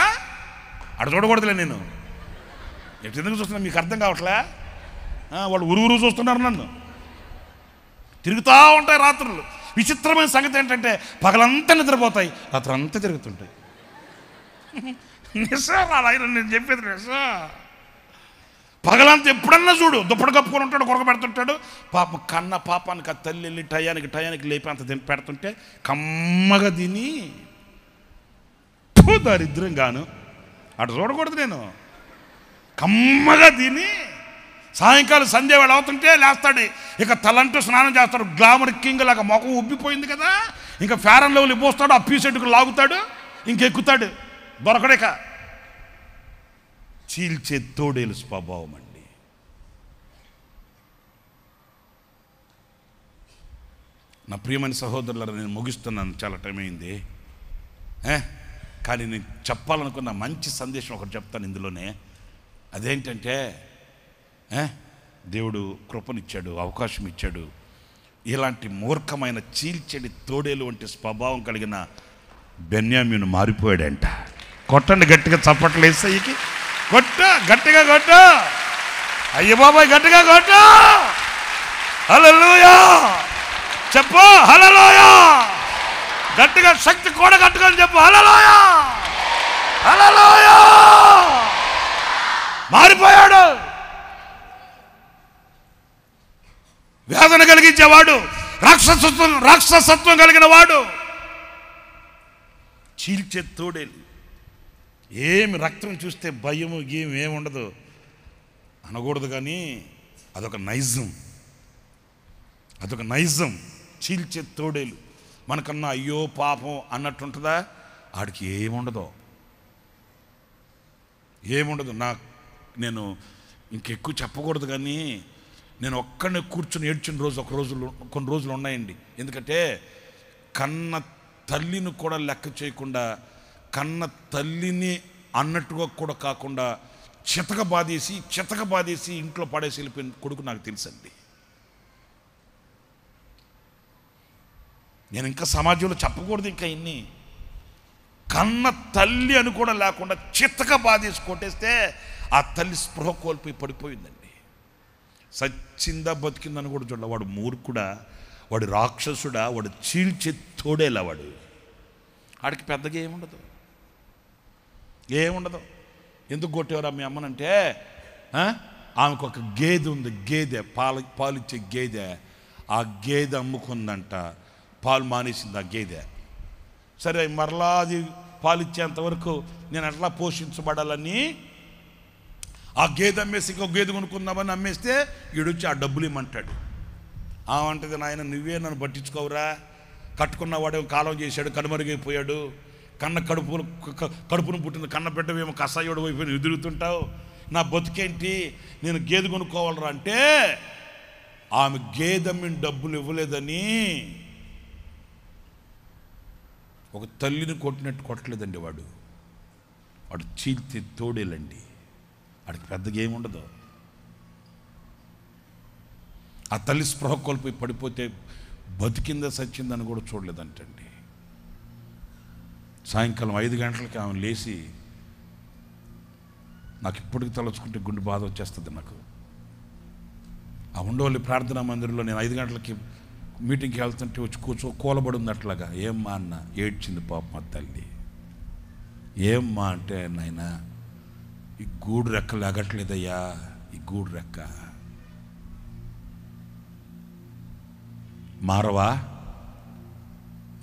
అక్కడ చూడకూడదులే. నేను ఎందుకు చూస్తున్నా మీకు అర్థం కావట్లే? వాళ్ళు ఊరు చూస్తున్నారు నన్ను. తిరుగుతూ ఉంటాయి రాత్రులు. విచిత్రమైన సంగతి ఏంటంటే పగలంతా నిద్రపోతాయి, రాత్రి అంతా తిరుగుతుంటాయి. నిజం ఆయన నేను చెప్పేది నిజం. పగలంతా ఎప్పుడన్నా చూడు దుప్పటి కప్పుకొని ఉంటాడు, కొరక పెడుతుంటాడు. పాపం కన్న పాపానికి ఆ తల్లి వెళ్ళి టయానికి లేపి అంత పెడుతుంటే కమ్మగా తిని దారిద్రం గాను అటు చూడకూడదు. నేను కమ్మగా తిని సాయంకాలం సంధ్య వేళ అవుతుంటే లేస్తాడు. ఇక తలంటూ స్నానం చేస్తాడు. గ్లామర్ కింగ్ లాగా మొఖం ఉబ్బిపోయింది కదా, ఇంకా ఫేర్ అండ్ లవ్లీ పోస్తాడు, ఆ పీసెట్కు లాగుతాడు, ఇంకెక్కుతాడు, దొరకడేక. చీల్చే తోడేలు స్వభావం అండి. నా ప్రియమైన సహోదరులారా, నేను ముగిస్తున్నాను, చాలా టైం అయింది. కానీ నేను చెప్పాలనుకున్న మంచి సందేశం ఒకటి చెప్తాను ఇందులోనే. అదేంటంటే దేవుడు కృపనిచ్చాడు, అవకాశం ఇచ్చాడు. ఇలాంటి మూర్ఖమైన చీల్చెడి తోడేలు వంటి స్వభావం కలిగిన బెన్యామీను మారిపోయాడంట. కొట్టండి గట్టిగా, చప్పట్లు వేసేయికి కొట్టు, గట్టిగా కొట్టు, అయ్య బాబాయ్ గట్టిగా కొట్టు. హల్లెలూయా చెప్పు, హల్లెలూయా గట్టిగా శక్తి కూడా కట్టుకొని చెప్పు, హల్లెలూయా హల్లెలూయా. మారిపోయాడు. వేదన కలిగించేవాడు, రాక్షసత్వం కలిగిన వాడు, చీల్చే తోడేలు. ఏమి రక్తం చూస్తే భయము గేమ్ ఏముండదు అనకూడదు, కానీ అదొక నైజం. చీల్చే తోడేలు. మనకన్నా అయ్యో పాపం అన్నట్టుంటుందా? ఆడికి ఏముండదు. నేను ఇంకెక్కువ చెప్పకూడదు, కానీ నేను ఒక్కడనే కూర్చొని ఏడ్చిన కొన్ని రోజులు ఉన్నాయండి. ఎందుకంటే కన్న తల్లిని కూడా లెక్క చేయకుండా, కన్న తల్లిని అన్నట్టుగా కూడా కాకుండా చితక బాధేసి ఇంట్లో పడేసి వెళ్ళిపోయిన కొడుకు నాకు తెలుసండి. నేను ఇంకా సమాజంలో చెప్పకూడదు ఇంకా ఇన్ని. కన్న తల్లి అని కూడా లేకుండా చితక బాధేసి కొట్టేస్తే ఆ తల్లి స్పృహ కోల్పోయి పడిపోయిందండి. సచ్చిందా బతికిందని కూడా చూడాలి. వాడు మూర్ఖుడా, వాడు రాక్షసుడా, వాడు చీల్చే తోడేలా. వాడికి పెద్దగా ఏముండదు. ఎందుకు కొట్టేవారా మీ అమ్మనంటే, ఆమెకు ఒక గేదె ఉంది, పాలిచ్చే గేదె. ఆ గేదె అమ్ముకుందంట, పాలు మానేసింది ఆ గేదె. సరే మరలా అది పాలిచ్చేంతవరకు నేను అట్లా పోషించబడాలని ఆ గేదె అమ్మేసి ఇంకో గేదె కొనుక్కుందామని అమ్మేస్తే ఈడొచ్చి ఆ డబ్బులు ఇమ్మంటాడు. అంటది, నాయన నువ్వే నన్ను పట్టించుకోవురా, కట్టుకున్నవాడే కాలం చేశాడు, కనుమరుగైపోయాడు, కడుపును పుట్టిన కన్న బిడ్డవేమో కసాయోడు వైపు ఎదురుతుంటావు, నా బతుకేంటి, నేను గేదె కొనుక్కోవాలరా అంటే ఆమె గేదెమ్మిన డబ్బులు ఇవ్వలేదని ఒక తల్లిని కొట్టినట్టు కొట్టలేదండి. వాడు చీల్తే తోడేలండి. వాడికి పెద్దగా ఏముండదు. ఆ తల్లి స్పృహ కోల్పోయి పడిపోతే బతికిందా సచ్చిందని కూడా చూడలేదంటండి. సాయంకాలం 5 గంటలకి ఆమె లేచి, నాకు ఇప్పటికి తలుచుకుంటే గుండె బాధ వచ్చేస్తుంది నాకు. ఆ ఉండవల్లి ప్రార్థనా మందిరంలో నేను 5 గంటలకి మీటింగ్కి వెళ్తుంటే వచ్చి కూలబడి ఉంది అట్లాగా. ఏమ్మా అన్న ఏడ్చింది పాప మా తల్లి. ఏమ్మా అంటే, నాయన ఈ గూడు రెక్కలు ఎగట్లేదయ్యా, ఈ గూడు రెక్క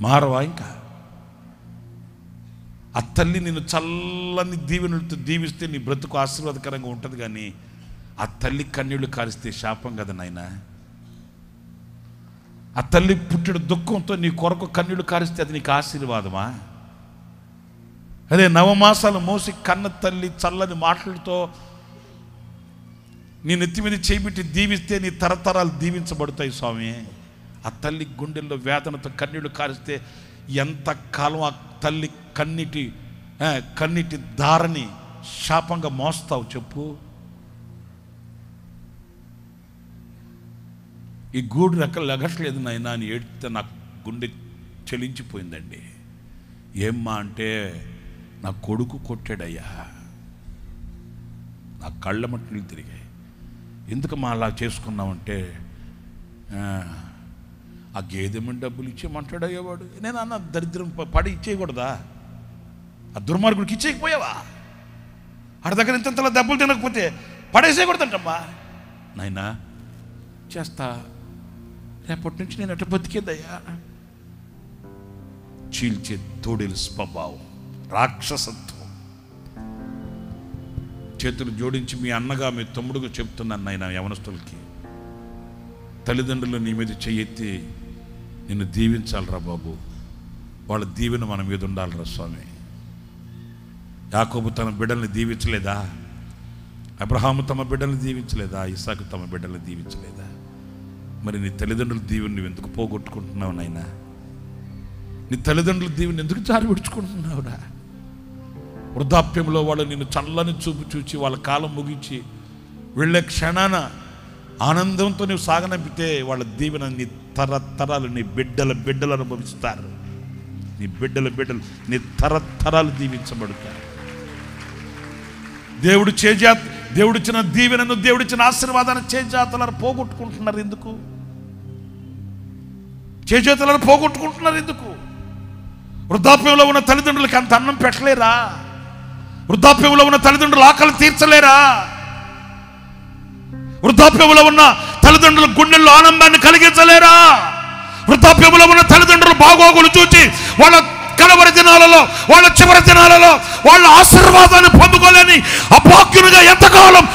మారవా ఇంకా. ఆ తల్లి నిన్ను చల్లని దీవెనలతో దీవిస్తే నీ బ్రతుకు ఆశీర్వాదకరంగా ఉంటుంది, కానీ ఆ తల్లి కన్నీళ్లు కారిస్తే శాపం కదా నాయన. ఆ తల్లి పుట్టిన దుఃఖంతో నీ కొరకు కన్నీళ్లు కారిస్తే అది నీకు ఆశీర్వాదమా? అదే నవమాసాలు మోసి కన్న తల్లి చల్లని మాటలతో నీ నెత్తి మీద చేయిబెట్టి దీవిస్తే నీ తరతరాలు దీవించబడతాయి స్వామి. ఆ తల్లి గుండెల్లో వేదనతో కన్నీళ్లు కారిస్తే ఎంతకాలం ఆ తల్లి కన్నీటి దారని శాపంగా మోస్తావు చెప్పు. ఈ గూడు రెక్కలు ఎగట్లేదు నాయనా అని ఏడితే నాకు గుండె చెలించిపోయిందండి. ఏమ్మా అంటే, నా కొడుకు కొట్టాడయ్యా, నా కళ్ళ మట్టులు తిరిగాయి. ఎందుకమ్మా అలా చేసుకున్నామంటే, ఆ గేదెమని డబ్బులు ఇచ్చేయమంటాడయ్యా వాడు. నేను అన్న దరిద్రం పడి ఇచ్చేయకూడదా? ఆ దుర్మార్గుడికి ఇచ్చేయకపోయావా? ఆడి దగ్గర ఇంతలా దెబ్బలు తినకపోతే పడేసేయకూడదంటమ్మా. నాయనా చేస్తా, రేపటి నుంచి నేను అటు బతికేదయ్యా. చీల్చే తోడేలు స్వభావం, రాక్షసత్వం. చేతులు జోడించి మీ అన్నగా మీ తమ్ముడుగా చెప్తున్నాను నాయన, యవనస్తులకి, తల్లిదండ్రులు నీ మీద చెయ్యెత్తి నిన్ను దీవించాలరా బాబు. వాళ్ళ దీవెన మన మీద ఉండాలిరా స్వామి. యాకోబు తన బిడ్డల్ని దీవించలేదా? అబ్రహాము తమ బిడ్డల్ని దీవించలేదా? ఇస్సాకు తమ బిడ్డల్ని దీవించలేదా? మరి నీ తల్లిదండ్రుల దీవెని నువ్వు ఎందుకు పోగొట్టుకుంటున్నావు నాయనా? నీ తల్లిదండ్రుల దీవెని ఎందుకు జారి విడుచుకుంటున్నావురా? వృద్ధాప్యంలో వాళ్ళు నిన్ను చల్లని చూపు చూచి వాళ్ళ కాలం ముగించి వెళ్ళే క్షణాన ఆనందంతో నువ్వు సాగనంపితే వాళ్ళ దీవెన నీ తరతరాలు, నీ బిడ్డలు అనుభవిస్తారు. నీ బిడ్డలు నీ తరతరాలు దీవించబడతారు. దేవుడిచ్చిన దీవెనను, దేవుడిచ్చిన ఆశీర్వాదాన్ని చేజాతలను పోగొట్టుకుంటున్నారు ఎందుకు? చేజాతలను పోగొట్టుకుంటున్నారు ఎందుకు? వృద్ధాప్యంలో ఉన్న తల్లిదండ్రులకి అంత అన్నం పెట్టలేరా? వృద్ధాప్యంలో ఉన్న తల్లిదండ్రులు ఆకలి తీర్చలేరా? వృద్ధాప్యంలో ఉన్న తల్లిదండ్రుల గుండెల్లో ఆనందాన్ని కలిగించలేరా? వృద్ధాప్యంలో ఉన్న తల్లిదండ్రులు బాగోగులు చూచి వాళ్ళ కడవరి దినాలలో, వాళ్ళ చివరి దినాలలో వాళ్ళ ఆశీర్వాదాన్ని పొందుకోలేని అభాగ్యునిగా ఎంతకాలం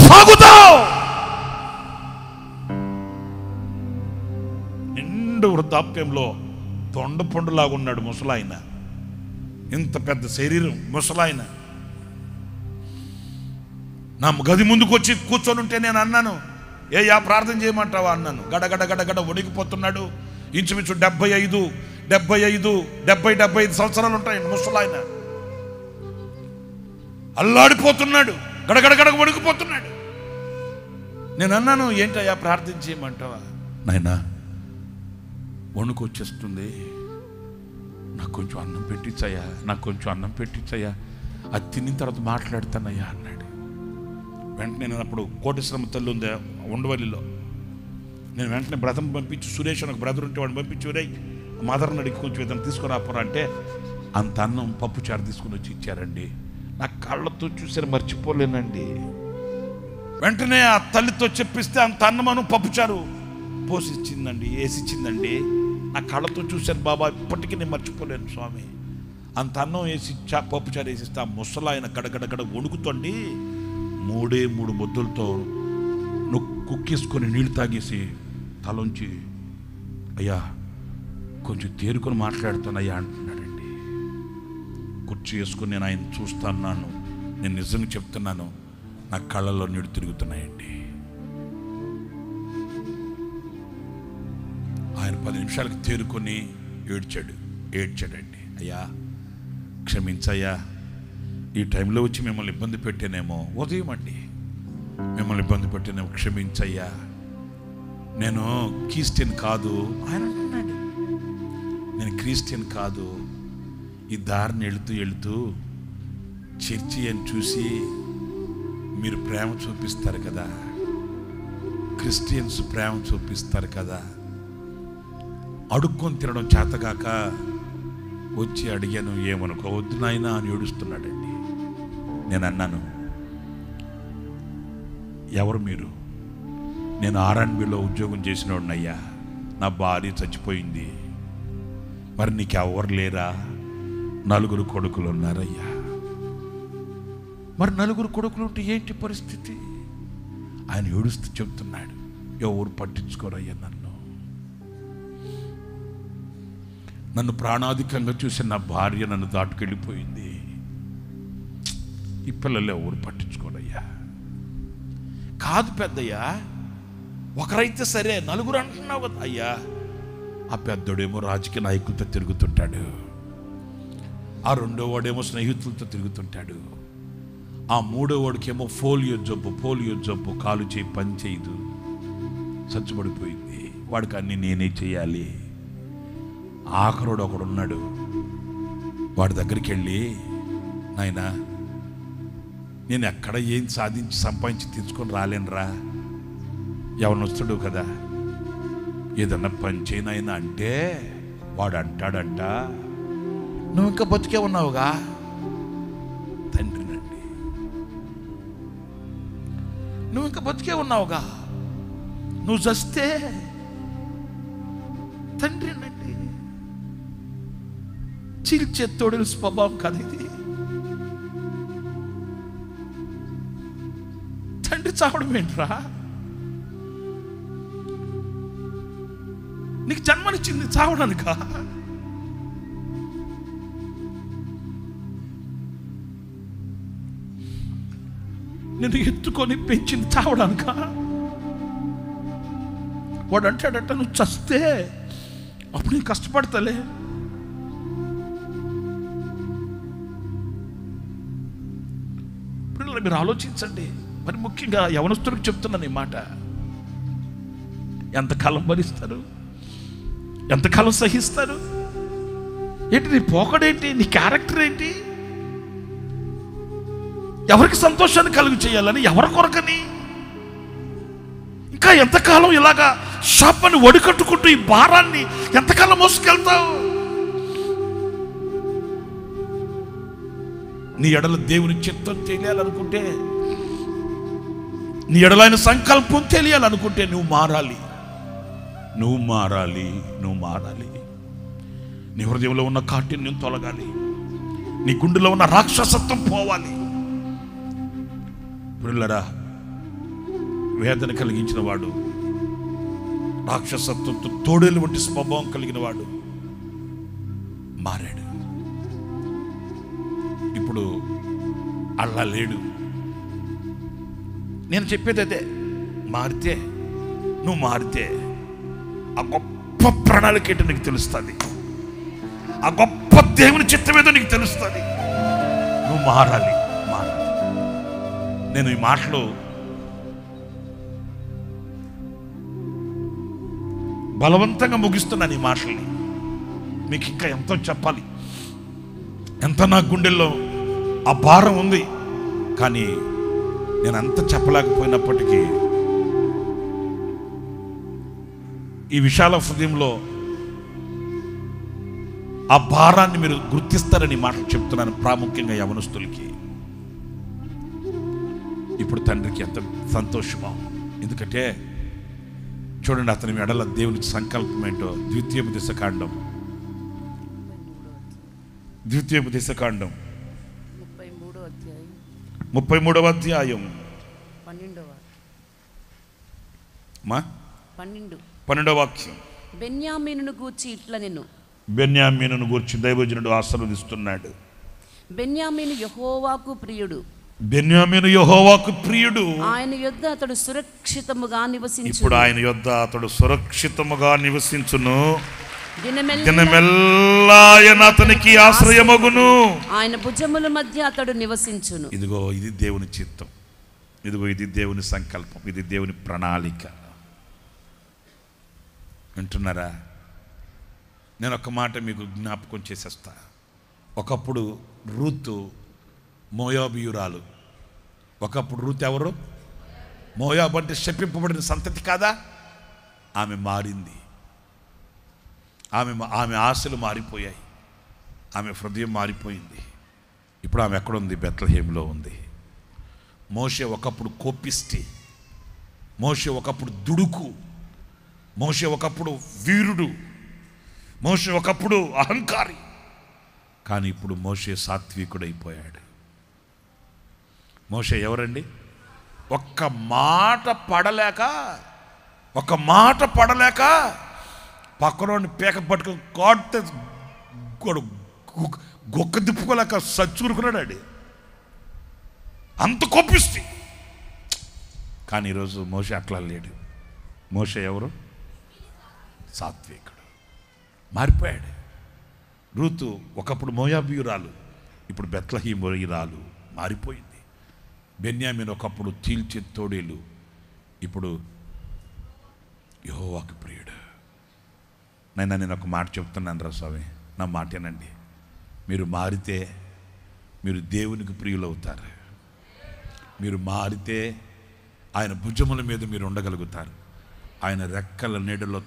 సాగుతావు? నిండు వృద్ధాప్యంలో దొండ పండులాగా ఉన్నాడు ముసలాయన, ఇంత పెద్ద శరీరం ముసలాయన. నా గది ముందుకు వచ్చి కూర్చొని ఉంటే నేను అన్నాను, ప్రార్థన చేయమంటావా అన్నాను. గడగడ వణికిపోతున్నాడు. ఇంచుమించు 75 సంవత్సరాలు ఉంటాయి ముసలాయన. అల్లాడిపోతున్నాడు, గడగడ వణికిపోతున్నాడు. నేను అన్నాను, ఏంటయ్యా ప్రార్థన చేయమంటావా? నాయనా వణుకు వచ్చేస్తుంది, నాకు కొంచెం అన్నం పెట్టించయ్యా, అది తిన్న తర్వాత మాట్లాడతానయ్యా అన్నాడు. వెంటనే నేను అప్పుడు కోటేశ్వరమ్మ తల్లి ఉంది ఉండవల్లిలో, నేను వెంటనే బ్రదర్ పంపించి, సురేష్ ఒక బ్రదర్ ఉంటే వాడిని పంపించి, ఒరేయ్ మదర్ని అడిగి కొంచెం ఏదైనా తీసుకురాపోరా అంటే అంత అన్నం పప్పుచారు తీసుకుని వచ్చి ఇచ్చారండి. నా కళ్ళతో చూసారు, మర్చిపోలేనండి. వెంటనే ఆ తల్లితో చెప్పిస్తే అంత అన్నమను పప్పుచారు పోసి ఇచ్చిందండి, వేసిచ్చిందండి. నా కళ్ళతో చూశాను బాబా, ఇప్పటికీ నేను మర్చిపోలేను స్వామి. అంత అన్నం వేసి పప్పుచారు వేసిస్తే ఆ ముసలాయన గడగడ వణుకుతోండి 3 ముద్దలతో కుక్కేసుకొని నీళ్ళు తాగేసి తలంచి, అయ్యా కొంచెం తేరుకొని మాట్లాడుతానయ్యా అంటున్నాడండి. కుర్చీ వేసుకొని నేను ఆయన చూస్తున్నాను. నేను నిజంగా చెప్తున్నాను, నా కళ్ళల్లో నీళ్ళు తిరుగుతున్నాయండి. ఆయన 10 నిమిషాలకి తేరుకొని ఏడ్చాడండి. అయ్యా క్షమించయ్యా, ఈ టైంలో వచ్చి మిమ్మల్ని ఇబ్బంది పెట్టానేమో, ఉదయం అండి మిమ్మల్ని ఇబ్బంది పెట్టానేమో, క్షమించయ్యా, నేను క్రిస్టియన్ కాదు. ఆయన అంటున్నాడు, నేను క్రిస్టియన్ కాదు. ఈ దారిని వెళుతూ చర్చి అని చూసి మీరు ప్రేమ చూపిస్తారు కదా, క్రిస్టియన్స్ ప్రేమ చూపిస్తారు కదా, అడుక్కొని తినడం చేతగాక వచ్చి అడిగాను, ఏమనుకో వద్దు నాయనా అని ఏడుస్తున్నాడండి. నేను అన్నాను, ఎవరు మీరు? నేను R&Bలో ఉద్యోగం చేసినోడినయ్యా, నా భార్య చచ్చిపోయింది. మరి నీకు ఎవరు లేరా? 4 కొడుకులు ఉన్నారయ్యా. మరి 4 కొడుకులు ఉంటే ఏంటి పరిస్థితి? ఆయన ఏడుస్తూ చెప్తున్నాడు, ఎవరు పట్టించుకోరయ్యా నన్ను ప్రాణాధికంగా చూసి నా భార్య నన్ను దాటుకెళ్ళిపోయింది. ఈ పిల్లలు ఎవరు పట్టించుకోరయ్యా. కాదు పెద్దయ్యా, ఒకరైతే సరే, 4 అంటున్నావు కదా అయ్యా. ఆ పెద్దోడేమో రాజకీయ నాయకులతో తిరుగుతుంటాడు, ఆ 2వ వాడేమో స్నేహితులతో తిరుగుతుంటాడు, ఆ 3వ వాడికేమో పోలియో జబ్బు, కాలు చేయి పని చేయదు, చచ్చుబడిపోయింది. వాడికి అన్నీ నేనే చేయాలి. ఆఖరుడు ఒకడున్నాడు, వాడి దగ్గరికి వెళ్ళి, నాయనా నేను ఎక్కడ ఏం సాధించి సంపాదించి తీసుకొని రాలేనురా, ఎవనొస్తాడు కదా, ఏదన్నా పని చేయనైనా అంటే వాడు అంటాడంట, నువ్వు ఇంకా బతికే ఉన్నావుగా. తండ్రినండి, నువ్వు ఇంకా బతికే ఉన్నావుగా, నువ్వు చస్తే తండ్రినండి. చీల్చే తోడలు స్వభావం కాదు ఇది. తండ్రి చావడం ఏంట్రా? నీకు జన్మనిచ్చింది చావడానిక? నేను ఎత్తుకొని పెంచింది చావడానిక? వాడు అంటాడట, నువ్వు చస్తే అప్పుడు నేను కష్టపడతలే. మీరు ఆలోచించండి. మరి ముఖ్యంగా యవనస్తులకు చెప్తున్నాను ఈ మాట. ఎంతకాలం భరిస్తారు? ఎంతకాలం సహిస్తారు? ఏంటి నీ పోకడేంటి? నీ క్యారెక్టర్ ఏంటి? ఎవరికి సంతోషాన్ని కలుగు చేయాలని? ఎవరి కొరకని? ఇంకా ఎంతకాలం ఇలాగా శాపాన్ని ఒడికట్టుకుంటూ ఈ భారాన్ని ఎంతకాలం మోసుకెళ్తావు? నీ ఎడల దేవుని చిత్తం తెలియాలనుకుంటే, నీ ఎడల ఆయన సంకల్పం తెలియాలనుకుంటే నువ్వు మారాలి. నీ హృదయంలో ఉన్న కాఠిన్యం తొలగాలి. నీ గుండెలో ఉన్న రాక్షసత్వం పోవాలి. పిల్లరా, వేదన కలిగించిన వాడు, రాక్షసత్వంతో తోడేలు వంటి స్వభావం కలిగిన వాడు మారాడు. ఇప్పుడు అలా లేడు. నేను చెప్పేది అదే, నువ్వు మారితే ఆ గొప్ప ప్రణాళిక ఏంటో నీకు తెలుస్తుంది. ఆ గొప్ప దేవుని చిత్తం ఏదో నీకు తెలుస్తుంది. నువ్వు మారాలి. నేను ఈ మాటలు బలవంతంగా ముగిస్తున్నాను. ఈ మాటల్ని మీకు ఇంకా ఎంతో చెప్పాలి, ఎంత నా గుండెల్లో ఆ భారం ఉంది. కానీ నేను అంత చెప్పలేకపోయినప్పటికీ ఈ విశాల హృదయంలో ఆ భారాన్ని మీరు గుర్తిస్తారని మాటలు చెప్తున్నాను, ప్రాముఖ్యంగా యవనస్తులకి. ఇప్పుడు తండ్రికి ఎంత సంతోషమో. ఎందుకంటే చూడండి, అతని ఎడల దేవుని సంకల్పం ఏంటో. ద్వితీయోపదేశకాండం 33వ అధ్యాయం 12వ వాక్యం. బెన్యామీనును గూర్చి ఇట్లా నేను బెన్యామీనును గూర్చి దైవజనుడు ఆశీర్వదిస్తున్నాడు. బెన్యామీను యెహోవాకు ప్రియుడు. బెన్యామీను యెహోవాకు ప్రియుడు. ఆయన యొద్ద అతడు సురక్షితముగా నివసించును. ఇప్పుడు ఆయన యొద్ద అతడు సురక్షితముగా నివసించును. దినమెల్లా ఆయన అతనికి ఆశ్రయమగును. ఆయన భుజముల మధ్య అతడు నివసించును. ఇదిగో ఇది దేవుని చిత్తం, ఇదిగో ఇది దేవుని సంకల్పం, ఇది దేవుని ప్రణాళిక. వింటున్నారా? నేను ఒక మాట మీకు జ్ఞాపకం చేసేస్తా. ఒకప్పుడు రూతు మోయాబీయురాలు. ఒకప్పుడు రూతు ఎవరు? మోయాబు అంటే శపింపబడిన సంతతి కాదా? ఆమె మారింది. ఆమె ఆశలు మారిపోయాయి. ఆమె హృదయం మారిపోయింది. ఇప్పుడు ఆమె ఎక్కడుంది? బెత్లెహేములో ఉంది. మోషే ఒకప్పుడు కోపిష్టి, మోషే ఒకప్పుడు దుడుకు, మోషే ఒకప్పుడు వీరుడు, మోషే ఒకప్పుడు అహంకారి. కానీ ఇప్పుడు మోషే సాత్వికుడైపోయాడు. మోషే ఎవరండి? ఒక్క మాట పడలేక పక్కనోడిని పేక పట్టుకుని కాడితే గొక్క తిప్పుకోలేక సచ్చూరుకున్నాడు. అంత కోపిష్టి. కానీ ఈరోజు మోషే అట్లా లేడు. మోషే ఎవరు? సాత్వికుడు. మారిపోయాడు. రూతు ఒకప్పుడు మోయాబీయురాలు, ఇప్పుడు బెత్లెహేమీయురాలు మారిపోయింది. బెన్యామీను ఒకప్పుడు చీల్చే తోడేలు, ఇప్పుడు యెహోవాకు ప్రియుడు. నేను ఒక మాట చెప్తున్నాను రా స్వామి, నా మాటేనండి. మీరు మారితే మీరు దేవునికి ప్రియులవుతారు. మీరు మారితే ఆయన భుజముల మీద మీరు ఉండగలుగుతారు. ఆయన రెక్కల నీడలో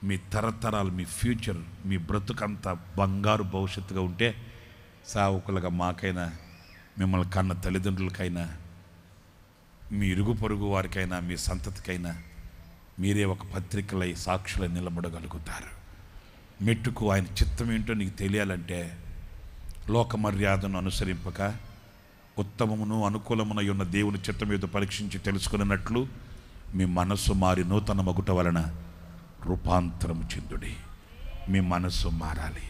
మీ తరతరాలు, మీ ఫ్యూచర్, మీ బ్రతుకంతా బంగారు భవిష్యత్తుగా ఉంటే, సావుకులుగా మాకైనా, మిమ్మల్ని కన్న తల్లిదండ్రులకైనా, మీ ఇరుగు పొరుగు వారికైనా, మీ సంతతికైనా మీరే ఒక పత్రికలై సాక్షులై నిలబడగలుగుతారు. మెట్టుకు ఆయన చిత్తం ఏంటో నీకు తెలియాలంటే లోక మర్యాదను అనుసరింపక ఉత్తమమును అనుకూలమునై ఉన్న దేవుని చిత్తం మీద పరీక్షించి తెలుసుకున్నట్లు మీ మనస్సు మారి నూతన మగుట వలన రూపాంతరము చెందుడి. మీ మనస్సు మారాలి.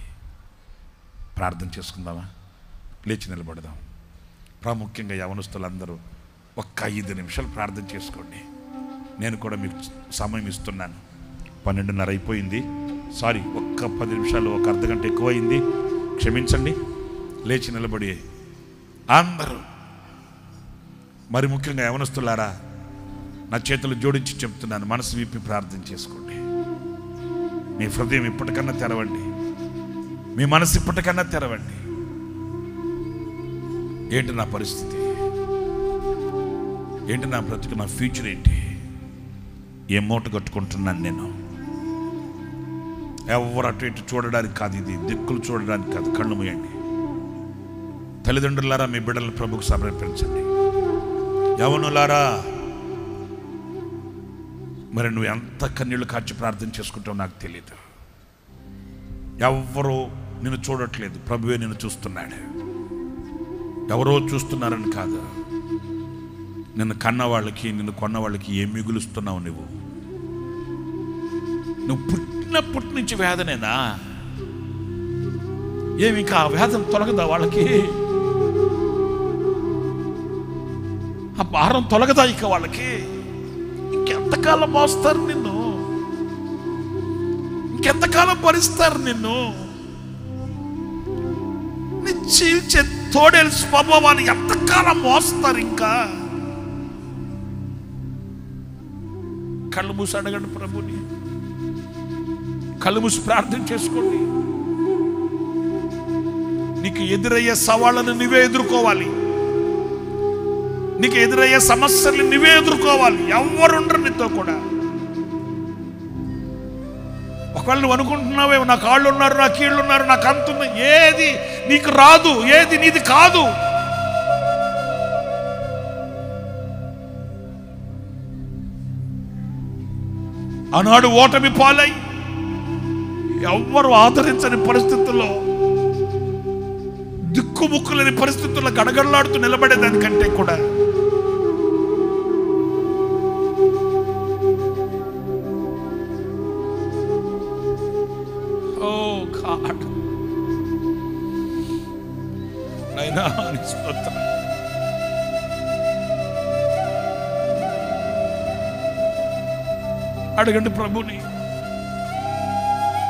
ప్రార్థన చేసుకుందామా? లేచి నిలబడదాం. ప్రాముఖ్యంగా యవనస్తులందరూ ఒక్క 5 నిమిషాలు ప్రార్థన చేసుకోండి. నేను కూడా మీకు సమయం ఇస్తున్నాను. 12:30 అయిపోయింది. సారీ, ఒక్క 10 నిమిషాలు, ఒక అర్ధగంట ఎక్కువైంది, క్షమించండి. లేచి నిలబడి అందరూ, మరి ముఖ్యంగా యవనస్తులారా, నా చేతులు జోడించి చెప్తున్నాను, మనసు విప్పి ప్రార్థన చేసుకోండి. మీ హృదయం ఇప్పటికన్నా తెరవండి, మీ మనసు ఇప్పటికన్నా తెరవండి. ఏంటి నా పరిస్థితి? ఏంటి నా బ్రతుకు? నా ఫ్యూచర్ ఏంటి? ఏ మూట కట్టుకుంటున్నాను నేను? ఎవరు అటు ఇటు చూడడానికి కాదు, ఇది దిక్కులు చూడడానికి కాదు. కళ్ళు మూయండి. తల్లిదండ్రులారా, మీ బిడ్డలను ప్రభుకు సమర్పించండి. యవనులారా, మరి నువ్వు ఎంత కన్నీళ్లు కార్చి ప్రార్థన చేసుకుంటావు నాకు తెలియదు. ఎవరో నిన్ను చూడట్లేదు, ప్రభువే నిన్ను చూస్తున్నాడు. ఎవరో చూస్తున్నారని కాదు, నిన్ను కన్న వాళ్ళకి, నిన్ను కొన్న వాళ్ళకి ఏం మిగులుస్తున్నావు? నువ్వు పుట్టినప్పటి నుంచి వేదనేనా? ఏమి ఇంకా ఆ వేదన తొలగదా వాళ్ళకి? ఆ భారం తొలగదా ఇక వాళ్ళకి? ఇంకెంతకాలం మోస్తారు నిన్ను? ఇంకెంతకాలం భరిస్తారు నిన్ను? నీ చీల్చే తోడేలు స్వభావాన్ని ఎంతకాలం మోస్తారు? ఇంకా కళ్ళు మూసి అడగండి ప్రభుని. కళ్ళు మూసి ప్రార్థన చేసుకోండి. నీకు ఎదురయ్యే సవాళ్ళను నువ్వే ఎదుర్కోవాలి. నీకు ఎదురయ్యే సమస్యల్ని నువ్వే ఎదుర్కోవాలి. ఎవరుండరు నీతో కూడా. ఒకవేళ నువ్వు అనుకుంటున్నావే, నా కాళ్ళు ఉన్నారు, నా కీళ్ళు ఉన్నారు, నాకు అంతుంది. ఏది నీకు రాదు, ఏది నీది కాదు. ఆనాడు ఓటమి పాలై ఎవ్వరు ఆదరించని పరిస్థితుల్లో, దిక్కుముక్కులేని పరిస్థితుల్లో గడగడలాడుతూ నిలబడేదానికంటే కూడా అడగండి ప్రభుని.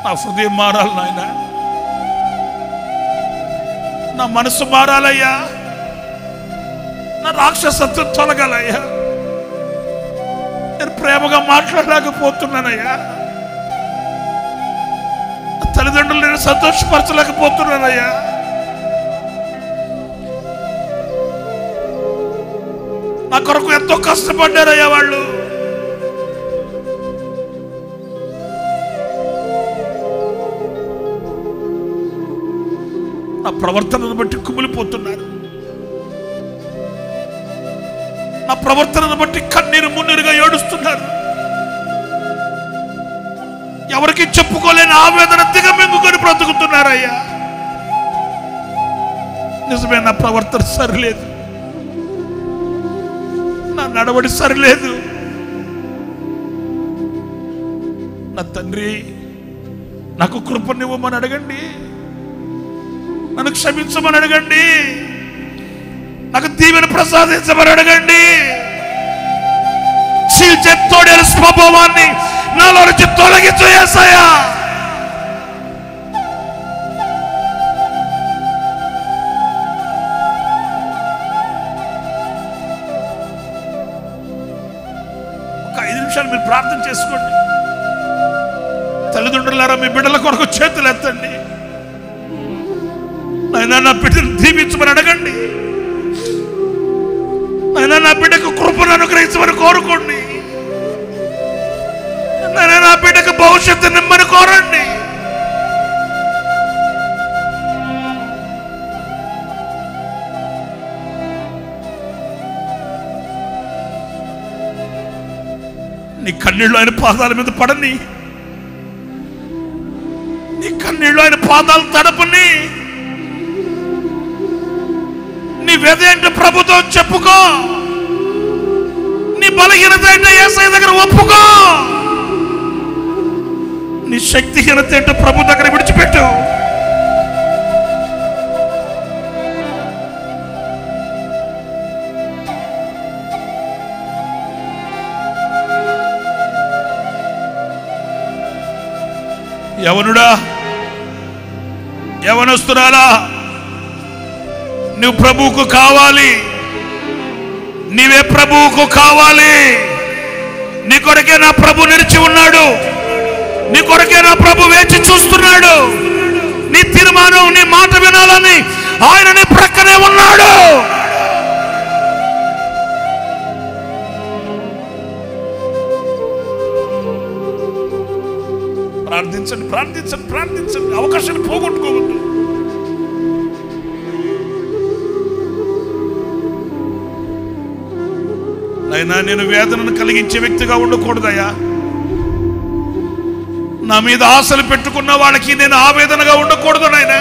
నా హృదయం మారాలి నాయన, నా మనసు మారాలయ్యా, నా రాక్షసత్వం తొలగాలయ్యా. నేను ప్రేమగా మాట్లాడలేకపోతున్నానయ్యా. తల్లిదండ్రులు నేను సంతోషపరచలేకపోతున్నానయ్యా. నా కొరకు ఎంతో కష్టపడ్డారయ్యా వాళ్ళు. నా ప్రవర్తనను బట్టి కుమిలిపోతున్నారు. నా ప్రవర్తనను బట్టి కన్నీరు మున్నీరుగా ఏడుస్తున్నారు. ఎవరికి చెప్పుకోలేని ఆవేదన దిగమింగుకొని బ్రతుకుతున్నారయ్యా. నిజమే, నా ప్రవర్తన సరిలేదు, నా నడవడి సరిలేదు. నా తండ్రి, నాకు కృపనివ్వమని అడగండి, నన్ను క్షమించమని అడగండి, నాకు దీవెన ప్రసాదించమని అడగండి. చీల్చెత్తోడేలు స్వభావాన్ని నాలో నుంచి తొలగించు యేసయ్యా. ఒక 5 నిమిషాలు మీరు ప్రార్థన చేసుకోండి. తల్లిదండ్రులారా, మీ బిడ్డల కొరకు చేతులు ఎత్తండి. నాయనా, నా బిడ్డను దీవించమని అడగండి. నాయనా, నా బిడ్డకు కృపను అనుగ్రహించమని కోరుకోండి. నాయనా, నా బిడ్డకు భవిష్యత్తు నిమ్మని కోరండి. నీ కన్నీళ్ళు ఆయన పాదాల మీద పడని, నీ కన్నీళ్ళు ఆయన పాదాలు తడపని. నీ వ్యధ ఏంటో ప్రభుతో చెప్పుకో, నీ బలహీనత ఏంటో యేసయ్య దగ్గర ఒప్పుకో, నీ శక్తిహీనత ఏంటో ప్రభు దగ్గర విడిచిపెట్టు. యవనుడా, యవనస్తురాలా, నువ్వు ప్రభువుకు కావాలి. నీవే ప్రభువుకు కావాలి. నీ కొరకే నా ప్రభు నిలిచి ఉన్నాడు. నీ కొరకే నా ప్రభు వేచి చూస్తున్నాడు. నీ తీర్మానం, నీ మాట వినాలని ఆయన నీ ప్రక్కనే ఉన్నాడు. ప్రార్థించండి, ప్రార్థించండి, ప్రార్థించండి. అవకాశాన్ని పోగొట్టుకోవద్దు. అయినా నేను వేదనను కలిగించే వ్యక్తిగా ఉండకూడదయ్యా. నా మీద ఆశలు పెట్టుకున్న వాళ్ళకి నేను ఆవేదనగా ఉండకూడదు నాయనా.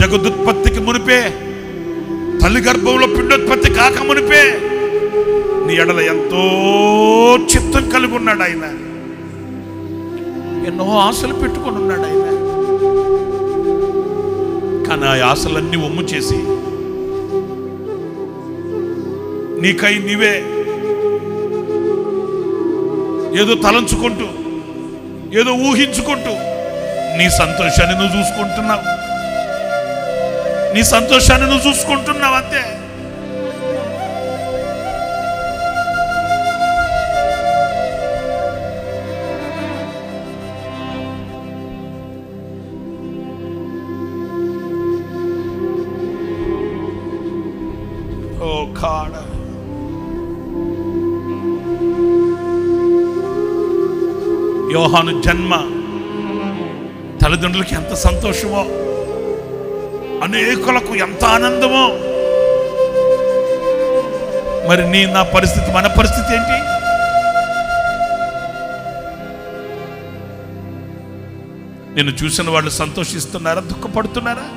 జగదుత్పత్తికి మునిపే, తల్లి గర్భంలో పిండోత్పత్తి కాక మునిపే నీ ఎడల ఎంతో చిత్తం కలిగి ఉన్నాడు ఆయన. ఎన్నో ఆశలు పెట్టుకొని ఉన్నాడు ఆయన. కానీ ఆ ఆశలన్నీ ఒమ్ము చేసి నీకై నీవే ఏదో తలంచుకుంటూ, ఏదో ఊహించుకుంటూ నీ సంతోషాన్ని నువ్వు చూసుకుంటున్నావు. నీ సంతోషాన్ని నువ్వు చూసుకుంటున్నావు అంతే. ఓ గాడ్, యోహాను జన్మ తల్లిదండ్రులకి ఎంత సంతోషమో, అనేకులకు ఎంత ఆనందమో. మరి నా పరిస్థితి, మన పరిస్థితి ఏంటి? నిన్ను చూసిన వాళ్ళు సంతోషిస్తున్నారా, దుఃఖపడుతున్నారా?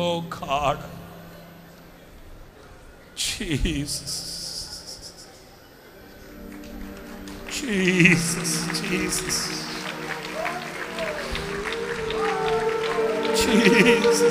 Oh God, Jesus, Jesus, Jesus, Jesus.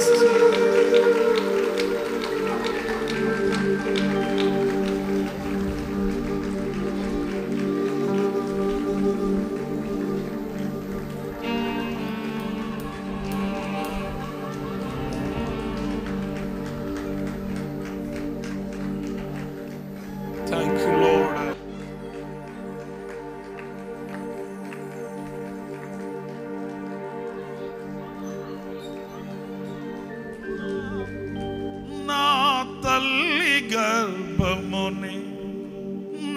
Thank you, Lord.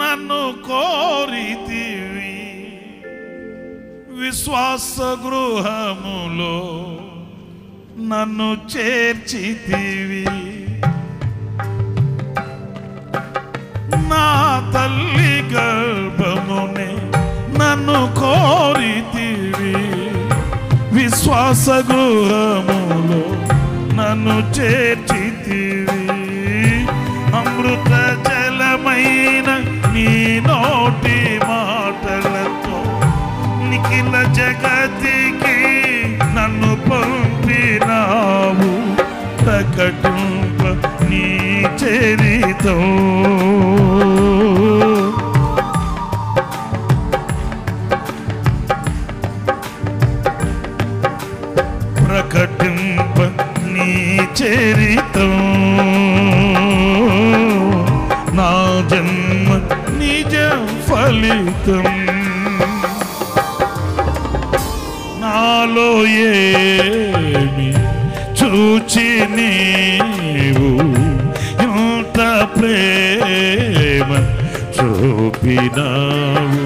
నన్ను కోరితివి, విశ్వాస గృహములో నన్ను చేర్చితివి. నా తల్లి గర్భమునే నన్ను కోరితివి, విశ్వాస గృహములో నన్ను చేర్చితివి. అమృత జలమైన నీ నోటి మాటలతో నిఖిల జగతికి నన్ను పంపినావు, ప్రకటింప నీ చరితం. ప్రకటింప నీ చరితం. నా జన్మ నిజ ఫలితం. నాలో ఏమి చూచి నీవు ఇంత ప్రేమ చూపినావు.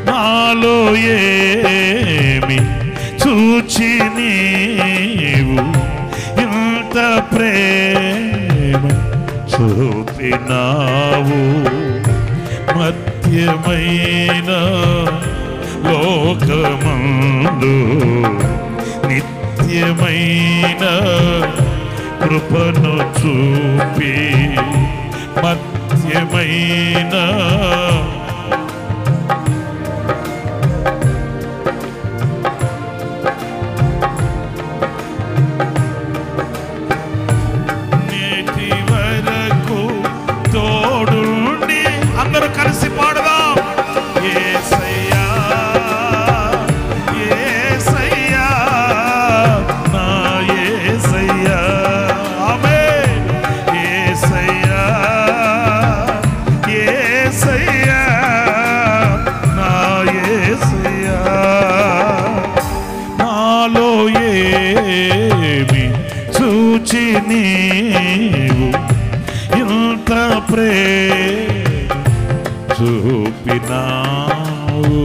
నాలో ఏమి చూచి నీవు ఇంత ప్రేమ చూపినావు. మధ్యమైన లోకమందు నిత్యమైన కృపను చూపి, మధ్యమైన నేటి వరకు తోడుండి, అందరూ కలిసి పాడదాం. యేసయ్యా యేసయ్యా నా యేసయ్యా. ఆమేన్. యేసయ్యా యేసయ్యా నా యేసయ్యా. నాలో ఏమి చూచి నీవు ఇంత ప్రేమ చూపినావు.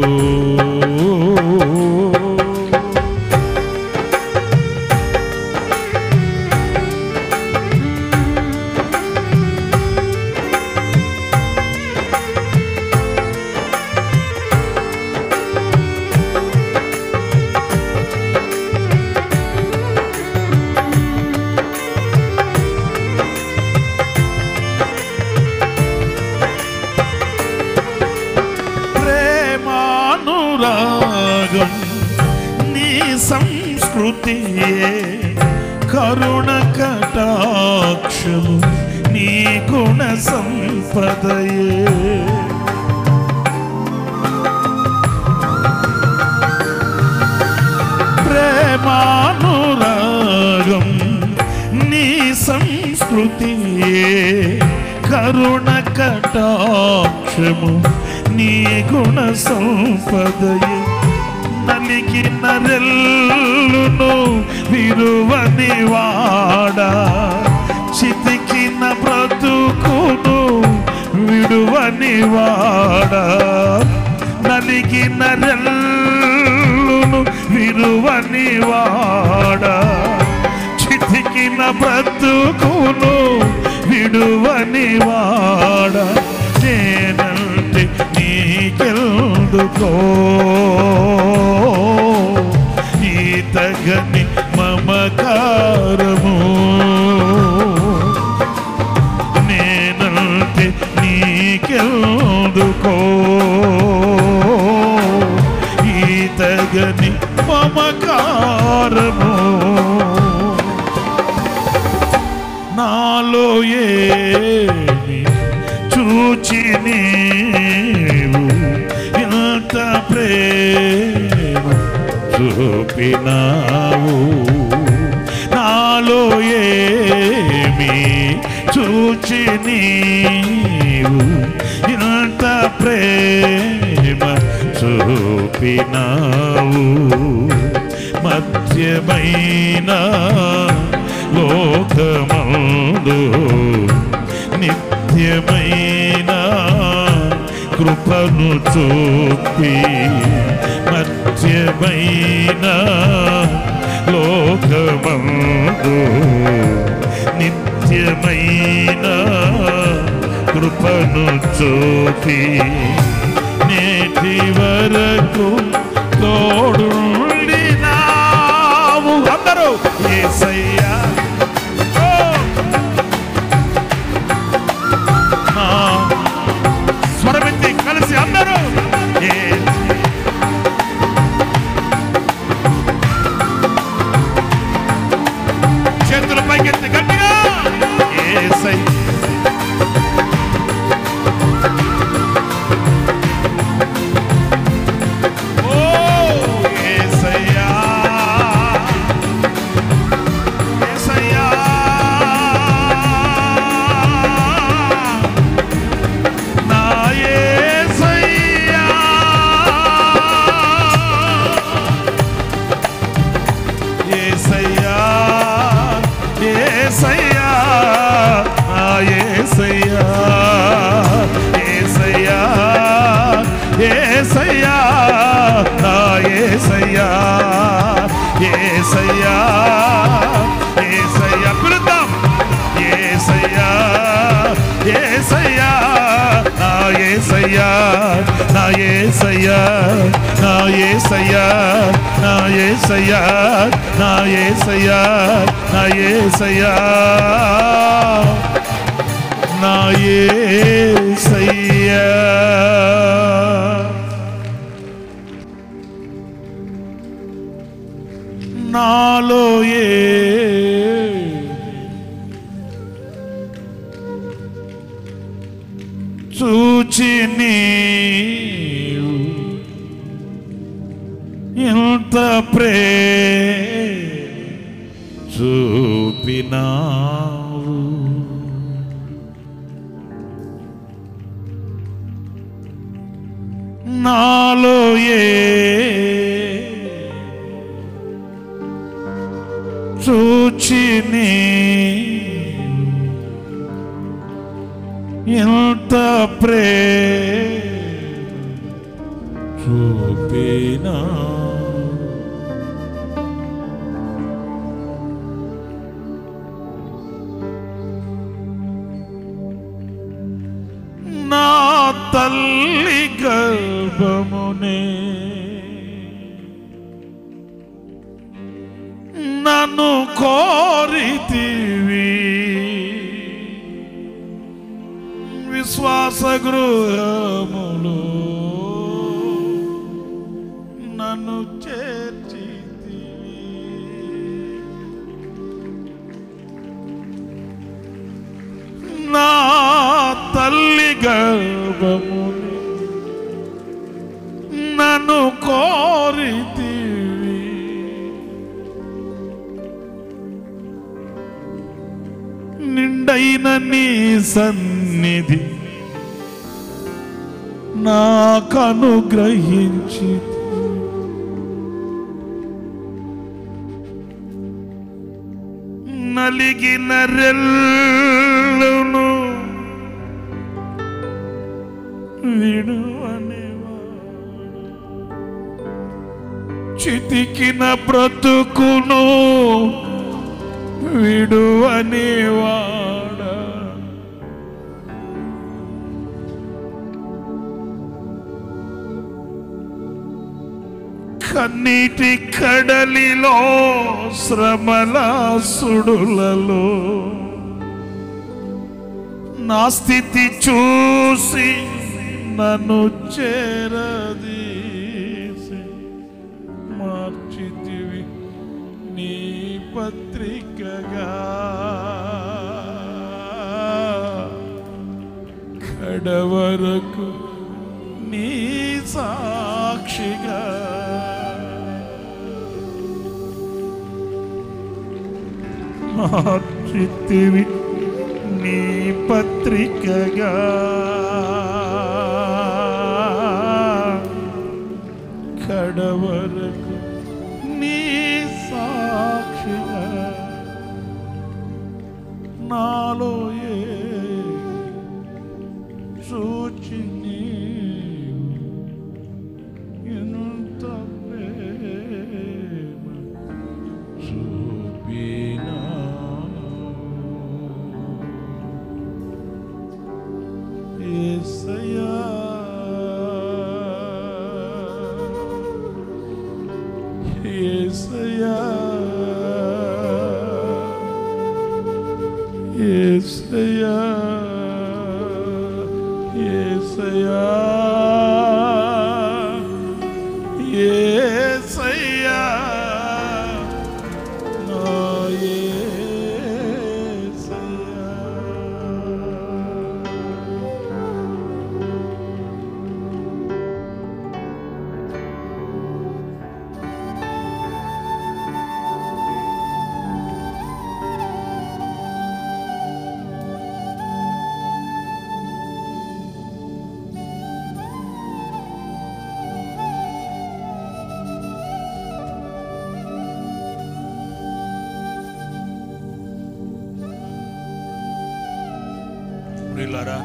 ప్రేమానురాగం నీ సంస్కృతియే, కరుణ కటాక్షము నీ గుణ సంపదయే. ప్రేమానురాగం నీ సంస్కృతియే, కరుణ కటాక్షము నీ గుణ సంపదయే. నలిగిన రెల్లును విరువని వాడా, చితికిన బ్రతుకును విడువని వాడా. నలిగిన రెల్లును విరువని వాడా, చితికిన బ్రతుకును విడువని వాడా. నేనంటే నీకెందుకో ఈ తగని మమకారము. నేనంటే నీకెందుకో ఈ తగని మమకారము. నాలో ఏమి చూచి నీవు ఇంత ప్రేమ చూపినావు. నాలో ఏమి చూచి నీవు ఇంత ప్రేమ చూపినావు. మధ్యమైన లోకమందు నిత్యమైన కృపను చూపి మధ్యమైన లోకమందు నిత్యమైన కృపను చూపి నేటి వరకు తోడుండినావు. అందరూ యేసయ్యా స్వరమెత్తి కలిసి అందరూ చేతుల పైకెత్తి గట్టిగా యేసయ్యా నాలో చూచి నీవు ఎంత చూపినావు. నాలో చూచి ఎంత చూపినా నా తల్లి గర్భమునే నన్ను కోరితివి, విశ్వాస గృహములో నన్ను చేర్చితివి. నా తల్లి గర్భముని నన్ను కోరితివి, నిండైన నీ సన్నిధి నాకనుగ్రహించి నలిగిన రెల్లును విడువనివాడు, చితికిన బ్రతుకును విడువనివాడ, కన్నీటి కడలిలో శ్రమల సుడులలో నా స్థితి చూసి నన్ను చేరదీసి మార్చితివి నీ పత్రికగా, కడవరకు నీ సాక్షిగా మార్చితివి నీ పత్రికగా, కడవరకు నీ సాక్షిగా నాలో చూచి యేసయ్యా యేసయ్యా యేసయ్యా యేసయ్యా యేసయ్యా నా యేసయ్యా. ప్రియులారా,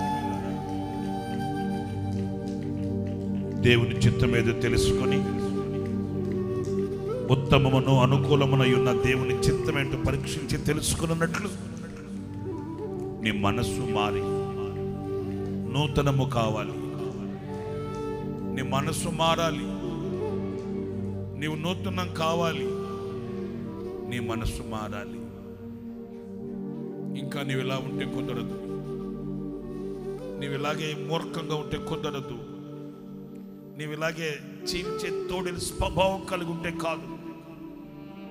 దేవుని చిత్తం ఏదో తెలుసుకొని ఉత్తమమును అనుకూలమునై ఉన్న దేవుని చిత్తం ఏంటో పరీక్షించి తెలుసుకున్నట్లు నీ మనస్సు మారి నూతనము కావాలి. నీ మనస్సు మారాలి, నీవు నూతనం కావాలి, నీ మనస్సు మారాలి. ఇంకా నీవు ఇలా ఉంటే కుదరదు, నీవు ఇలాగే మూర్ఖంగా ఉంటే కుదరదు, నీవు ఇలాగే చీల్చే తోడేలు స్వభావం కలిగి ఉంటే కాదు.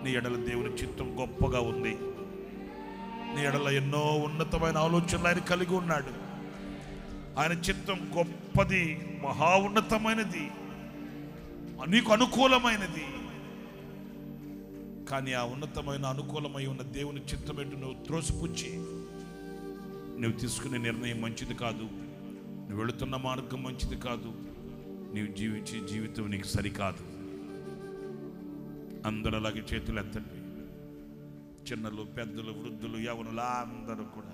నీ ఎడల దేవుని చిత్తం గొప్పగా ఉంది. నీ ఎడల ఎన్నో ఉన్నతమైన ఆలోచనలు ఆయన కలిగి ఉన్నాడు. ఆయన చిత్తం గొప్పది, మహా ఉన్నతమైనది, నీకు అనుకూలమైనది. కానీ ఆ ఉన్నతమైన అనుకూలమై ఉన్న దేవుని చిత్తం ఏంటో నువ్వు త్రోసిపుచ్చి నువ్వు తీసుకునే నిర్ణయం మంచిది కాదు, నువ్వు వెళుతున్న మార్గం మంచిది కాదు, నీవు జీవించే జీవితం నీకు సరికాదు. అందరూ అలాగే చేతులు ఎత్తండి. చిన్నలు, పెద్దలు, వృద్ధులు, యవనులు అందరూ కూడా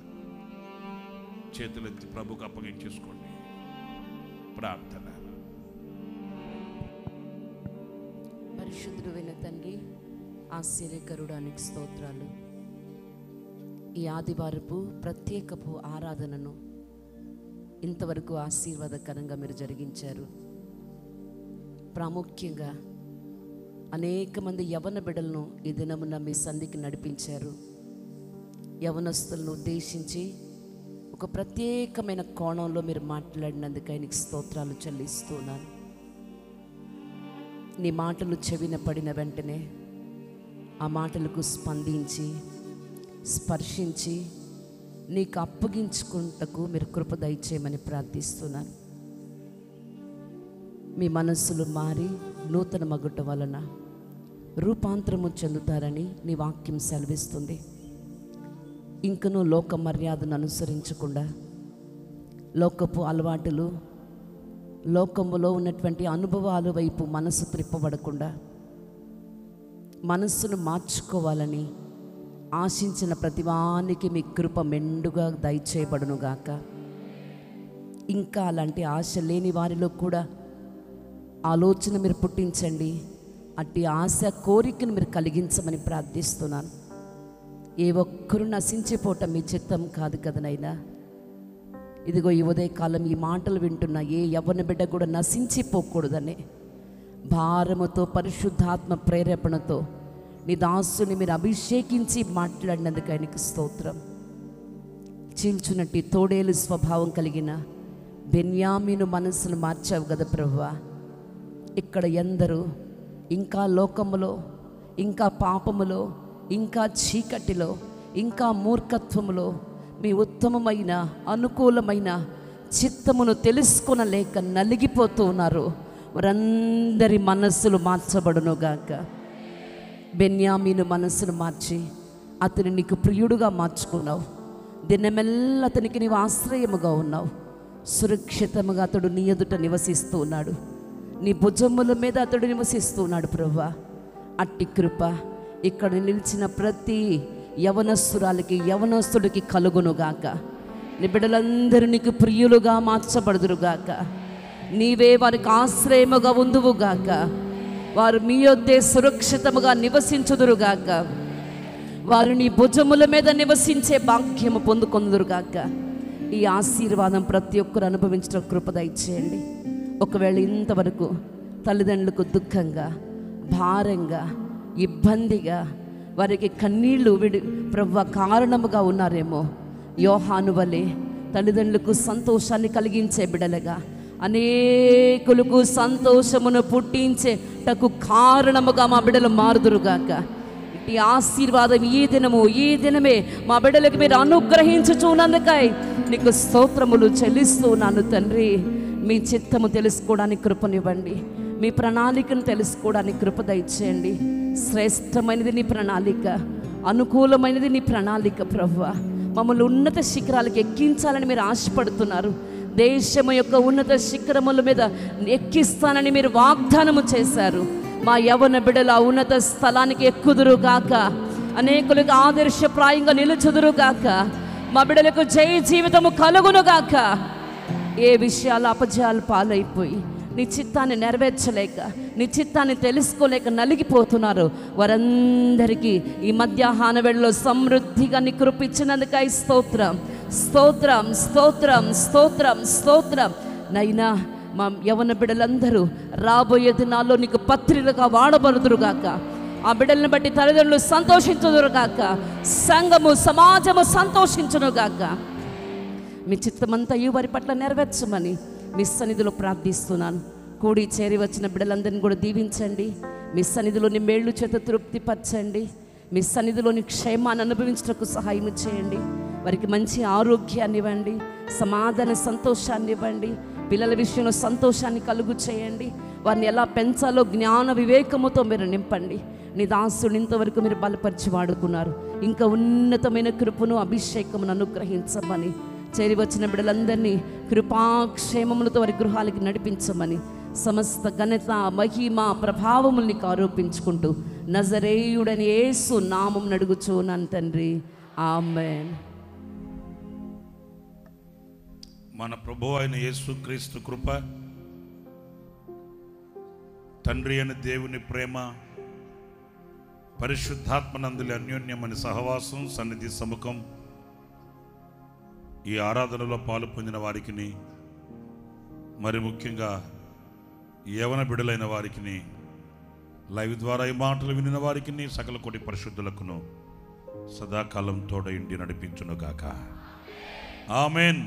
చేతులు ఎత్తి ప్రభుకు అప్పగించేసుకోండి. ప్రార్థన. పరిశుద్ధుడైన తండ్రి, ఆశ్చర్యకరుడానికి స్తోత్రాలు. ఈ ఆదివారపు ప్రత్యేకపు ఆరాధనను ఇంతవరకు ఆశీర్వాదకరంగా మీరు జరిగించారు. ప్రాముఖ్యంగా అనేక మంది యవన బిడ్డలను ఈ దినమున మీ సంధికి నడిపించారు. యవనస్తులను ఉద్దేశించి ఒక ప్రత్యేకమైన కోణంలో మీరు మాట్లాడినందుకు ఆయనకి స్తోత్రాలు చెల్లిస్తున్నాను. నీ మాటలు చెవిన పడిన వెంటనే ఆ మాటలకు స్పందించి స్పర్శించి నీకు అప్పగించుకుంటకు మీరు కృప దయచేయమని ప్రార్థిస్తున్నాను. మీ మనస్సులు మారి నూతన మగుట వలన రూపాంతరము చెందుతారని నీ వాక్యం సెలవిస్తుంది. ఇంకనూ లోక మర్యాదను అనుసరించకుండా, లోకపు అలవాటులు, లోకములో ఉన్నటువంటి అనుభవాల వైపు మనసు త్రిప్పబడకుండా మనస్సును మార్చుకోవాలని ఆశించిన ప్రతివానికి మీ కృప మెండుగా దయచేయబడునుగాక. ఇంకా అలాంటి ఆశ లేని వారిలో కూడా ఆలోచన మీరు పుట్టించండి. అట్టి ఆశ కోరికను మీరు కలిగించమని ప్రార్థిస్తున్నాను. ఏ ఒక్కరూ నశించిపోవటం మీ చిత్తం కాదు కదనైనా. ఇదిగో ఈ ఉదయకాలం ఈ మాటలు వింటున్న ఏ యవ్వన బిడ్డ కూడా నశించిపోకూడదని భారముతో పరిశుద్ధాత్మ ప్రేరేపణతో నీ దాసుని మీరు అభిషేకించి మాట్లాడినందుకు ఆయనకి స్తోత్రం. చీల్చునట్టి తోడేలు స్వభావం కలిగిన బెన్యామీను మనసును మార్చావు కదా ప్రభువా. ఇక్కడ ఎందరూ ఇంకా లోకములో, ఇంకా పాపములో, ఇంకా చీకటిలో, ఇంకా మూర్ఖత్వములో మీ ఉత్తమమైన అనుకూలమైన చిత్తమును తెలుసుకొనలేక నలిగిపోతూ ఉన్నారు. వారందరి మనస్సులు మార్చబడునుగాక. బెన్యామీను మనస్సును మార్చి అతని నీకు ప్రియుడుగా మార్చుకున్నావు. దినమెల్ల అతనికి నీవు ఆశ్రయముగా ఉన్నావు. సురక్షితముగా అతడు నీ ఎదుట నివసిస్తూ ఉన్నాడు. నీ భుజముల మీద అతడు నివసిస్తూ ఉన్నాడు ప్రభువా. అట్టి కృప ఇక్కడ నిలిచిన ప్రతి యవనస్తురాలకి, యవనస్తుడికి కలుగునుగాక. నీ బిడ్డలందరూ నీకు ప్రియులుగా మార్చబడుదురుగాక. నీవే వారికి ఆశ్రయముగా ఉందువుగాక. వారు మీ యొద్దే సురక్షితముగా నివసించుదురుగాక. వారు నీ భుజముల మీద నివసించే భాగ్యము పొందుకొందురుగాక. ఈ ఆశీర్వాదం ప్రతి ఒక్కరు అనుభవించడం కృప దయచేయండి. ఒకవేళ ఇంతవరకు తల్లిదండ్రులకు దుఃఖంగా, భారంగా, ఇబ్బందిగా, వారికి కన్నీళ్లు ప్రభువా కారణముగా ఉన్నారేమో, యోహాను వలె తల్లిదండ్రులకు సంతోషాన్ని కలిగించే బిడలుగా, అనేకులకు సంతోషమును పుట్టించేటకు కారణముగా మా బిడ్డలు మారుదురుగాక. ఇటు ఆశీర్వాదం ఈ దినమే మా బిడ్డలకు మీరు అనుగ్రహించుచున్నందుకై నీకు స్తోత్రములు చెల్లిస్తున్నాను తండ్రి. మీ చిత్తము తెలుసుకోవడానికి కృపనివ్వండి, మీ ప్రణాళికను తెలుసుకోవడానికి కృప దయచేయండి. శ్రేష్టమైనది నీ ప్రణాళిక, అనుకూలమైనది నీ ప్రణాళిక ప్రభువా. మమ్మల్ని ఉన్నత శిఖరాలకు ఎక్కించాలని మీరు ఆశపడుతున్నారు. దేశము యొక్క ఉన్నత శిఖరముల మీద ఎక్కిస్తానని మీరు వాగ్దానము చేశారు. మా యవ్వన బిడ్డలు ఆ ఉన్నత స్థలానికి ఎక్కుదురుగాక, అనేకులకు ఆదర్శప్రాయంగా నిలుచుదురుగాక, మా బిడ్డలకు జయ జీవితము కలుగునుగాక. ఏ విషయాలు అపజయాలు పాలైపోయి నీ చిత్తాన్ని నెరవేర్చలేక, నీ చిత్తాన్ని తెలుసుకోలేక నలిగిపోతున్నారు వారందరికీ ఈ మధ్యాహ్న వేళలో సమృద్ధిగా నీ కృపించినందుకై స్తోత్రం, స్తోత్రం, స్తోత్రం, స్తోత్రం, స్తోత్రం. నైనా మా యవన బిడ్డలందరూ రాబోయే దినాల్లో నీకు పత్రికగా వాడబడుదురుగాక. ఆ బిడ్డలను బట్టి తల్లిదండ్రులు సంతోషించుదురుగాక, సంఘము సమాజము సంతోషించునుగాక. మీ చిత్తమంతా వారి పట్ల నెరవేర్చమని మీ సన్నిధిలో ప్రార్థిస్తున్నాను. కూడి చేరి వచ్చిన బిడ్డలందరినీ కూడా దీవించండి. మీ సన్నిధిలోని మేళ్ళు చేత తృప్తిపరచండి. మీ సన్నిధిలోని క్షేమాన్ని అనుభవించడానికి సహాయం చేయండి. వారికి మంచి ఆరోగ్యాన్ని ఇవ్వండి, సమాధాన సంతోషాన్ని ఇవ్వండి. పిల్లల విషయంలో సంతోషాన్ని కలుగు చేయండి. వారిని ఎలా పెంచాలో జ్ఞాన వివేకముతో మీరు నింపండి. నీ దాసుని ఇంతవరకు మీరు బలపరిచి వాడుకున్నారు. ఇంకా ఉన్నతమైన కృపను, అభిషేకమును అనుగ్రహించమని, చేరి వచ్చిన బిడ్డలందరినీ కృపాక్షేమములతో వారి గృహాలకి నడిపించమని, సమస్త ఘనత, మహిమ, ప్రభావములు నీకు ఆరోపించుకుంటూ నజరేయుడని యేసు నామం నడుగుచున్నాను తండ్రి, ఆమేన్. మన ప్రభువు అయిన యేసుక్రీస్తు కృప, తండ్రి అయిన దేవుని ప్రేమ, పరిశుద్ధాత్మనందుల అన్యోన్యమైన సహవాసం, సన్నిధి సముఖం ఈ ఆరాధనలో పాలు పొందిన వారికి, మరి ముఖ్యంగా యవన బిడ్డలైన వారికి, లైవ్ ద్వారా ఈ మాటలు వినిన వారికి, సకల కోటి పరిశుద్ధులకును సదాకాలం తోడయుండి నడిపించునుగాక. ఆమేన్.